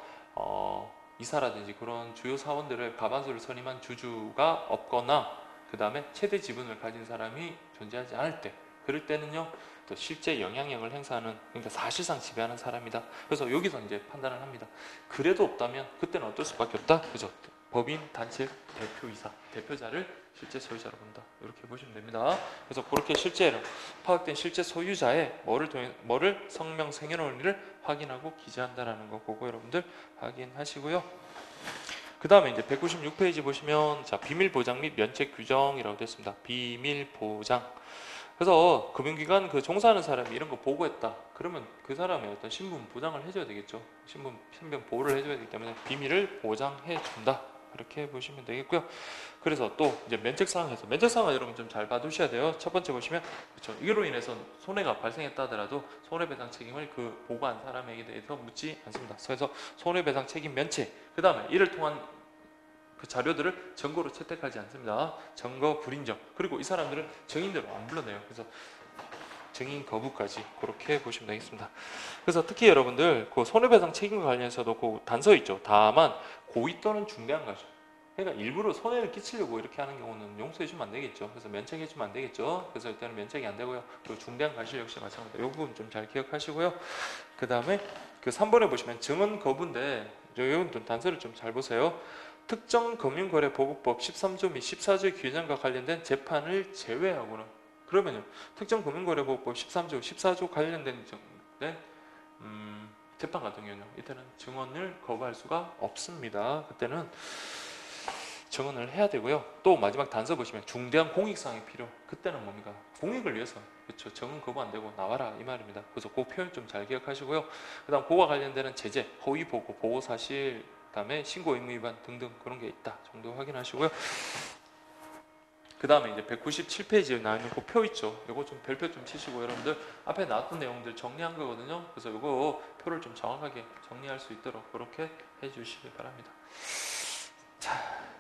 이사라든지 그런 주요 사원들을 과반수를 선임한 주주가 없거나 그 다음에 최대 지분을 가진 사람이 존재하지 않을 때, 그럴 때는요. 또 실제 영향력을 행사하는, 그러니까 사실상 지배하는 사람이다. 그래서 여기서 이제 판단을 합니다. 그래도 없다면 그때는 어떨 수밖에 없다. 그죠? 법인, 단체, 대표이사, 대표자를 실제 소유자로 본다. 이렇게 보시면 됩니다. 그래서 그렇게 실제로 파악된 실제 소유자의 뭐를 성명 생년월일을 확인하고 기재한다라는 거 그거 여러분들 확인하시고요. 그 다음에 이제 196페이지 보시면 자, 비밀 보장 및 면책 규정이라고 되어 있습니다. 비밀 보장. 그래서 금융기관 그 종사하는 사람이 이런 거 보고했다. 그러면 그 사람의 어떤 신분 보장을 해줘야 되겠죠. 신변 보호를 해줘야 되기 때문에 비밀을 보장해 준다. 그렇게 보시면 되겠고요. 그래서 또 이제 면책사항에서 면책사항은 여러분 좀 잘 봐두셔야 돼요. 첫 번째 보시면 그렇죠. 이로 인해서 손해가 발생했다 하더라도 손해배상 책임을 그 보고한 사람에게 대해서 묻지 않습니다. 그래서 손해배상 책임 면책. 그 다음에 이를 통한 그 자료들을 증거로 채택하지 않습니다. 증거 불인정. 그리고 이 사람들은 증인대로 안 불러내요. 그래서 증인 거부까지 그렇게 보시면 되겠습니다. 그래서 특히 여러분들 그 손해배상 책임과 관련해서도 그 단서 있죠. 다만 고의 또는 중대한 가실. 그러니까 일부러 손해를 끼치려고 이렇게 하는 경우는 용서해주면 안 되겠죠. 그래서 면책해주면 안 되겠죠. 그래서 일단은 면책이 안 되고요. 그리고 중대한 가실 역시 마찬가지입니다. 이 부분 좀 잘 기억하시고요. 그 다음에 그 3번에 보시면 증언 거부인데 이건 좀 단서를 좀 잘 보세요. 특정 금융거래보고법 13조 및 14조의 규정과 관련된 재판을 제외하고는, 그러면요 특정 금융거래보고법 13조, 14조 관련된 재판 같은 경우는 이때는 증언을 거부할 수가 없습니다. 그때는 증언을 해야 되고요. 또 마지막 단서 보시면 중대한 공익사항이 필요. 그때는 뭡니까? 공익을 위해서. 그렇죠. 증언 거부 안 되고 나와라 이 말입니다. 그래서 그 표현 좀 잘 기억하시고요. 그다음 그와 관련되는 제재, 허위 보고, 보고 사실, 그다음에 신고 의무 위반 등등 그런 게 있다 정도 확인하시고요. 그 다음에 이제 197페이지에 나와 있는 그 표 있죠. 이거 좀 별표 좀 치시고 여러분들 앞에 나왔던 내용들 정리한 거거든요. 그래서 이거 표를 좀 정확하게 정리할 수 있도록 그렇게 해주시기 바랍니다. 자,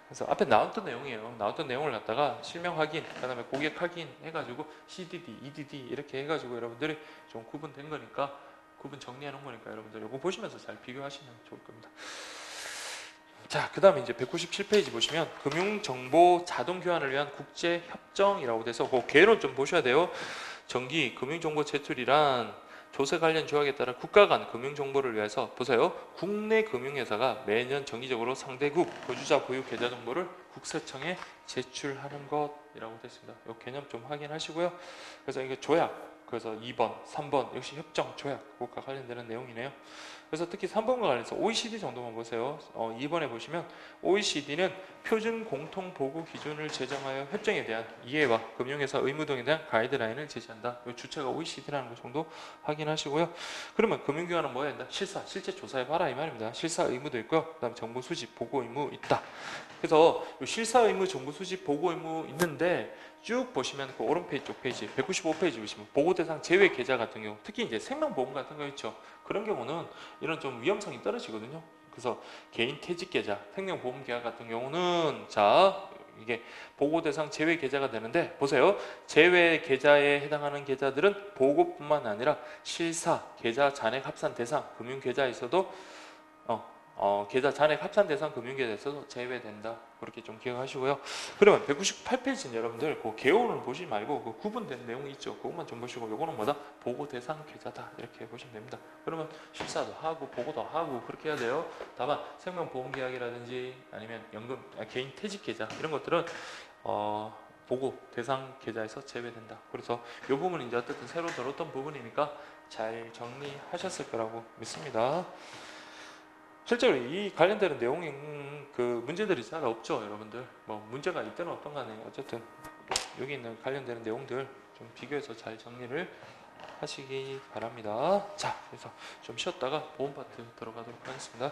그래서 앞에 나왔던 내용이에요. 나왔던 내용을 갖다가 실명 확인, 그 다음에 고객 확인 해가지고 CDD, EDD 이렇게 해가지고 여러분들이 좀 구분된 거니까, 구분 정리해 놓은 거니까 여러분들 이거 보시면서 잘 비교하시면 좋을 겁니다. 자, 그 다음에 이제 197페이지 보시면 금융정보 자동 교환을 위한 국제협정이라고 돼서 그 개론 좀 보셔야 돼요. 정기 금융정보 제출이란 조세 관련 조약에 따라 국가 간 금융정보를 위해서 보세요. 국내 금융회사가 매년 정기적으로 상대국 거주자 보유 계좌 정보를 국세청에 제출하는 것이라고 됐습니다. 이 개념 좀 확인하시고요. 그래서 이게 조약, 그래서 2번, 3번 역시 협정, 조약, 그것과 관련되는 내용이네요. 그래서 특히 3번과 관련해서 OECD 정도만 보세요. 2번에 보시면 OECD는 표준 공통 보고 기준을 제정하여 협정에 대한 이해와 금융회사 의무 등에 대한 가이드라인을 제시한다. 주체가 OECD라는 것 정도 확인하시고요. 그러면 금융기관은 뭐 해야 된다? 실제 조사해봐라 이 말입니다. 실사 의무도 있고요. 그 다음에 정보 수집, 보고 의무 있다. 그래서 실사 의무, 정보 수집, 보고 의무 있는데 쭉 보시면 그 오른페이지 쪽 페이지 195페이지 보시면 보고 대상 제외 계좌 같은 경우, 특히 이제 생명보험 같은 거 있죠. 그런 경우는 이런 좀 위험성이 떨어지거든요. 그래서 개인 퇴직 계좌, 생명보험 계약 같은 경우는 자 이게 보고 대상 제외 계좌가 되는데 보세요. 제외 계좌에 해당하는 계좌들은 보고뿐만 아니라 실사, 계좌 잔액 합산 대상 금융 계좌에서도 계좌 잔액 합산 대상 금융계좌에서도 제외된다. 그렇게 좀 기억하시고요. 그러면 198페이지는 여러분들 그 개요는 보지 말고 그 구분된 내용이 있죠. 그것만 좀 보시고 요거는 뭐다? 보고 대상 계좌다. 이렇게 보시면 됩니다. 그러면 실사도 하고 보고도 하고 그렇게 해야 돼요. 다만 생명보험계약이라든지 아니면 개인 퇴직계좌 이런 것들은 보고 대상 계좌에서 제외된다. 그래서 이 부분은 이제 어쨌든 새로 들었던 부분이니까 잘 정리하셨을 거라고 믿습니다. 실제로 이 관련되는 내용이 그 문제들이 잘 없죠, 여러분들. 뭐 문제가 있든 어떤 간에 어쨌든 여기 있는 관련되는 내용들 좀 비교해서 잘 정리를 하시기 바랍니다. 자, 그래서 좀 쉬었다가 보험 파트 들어가도록 하겠습니다.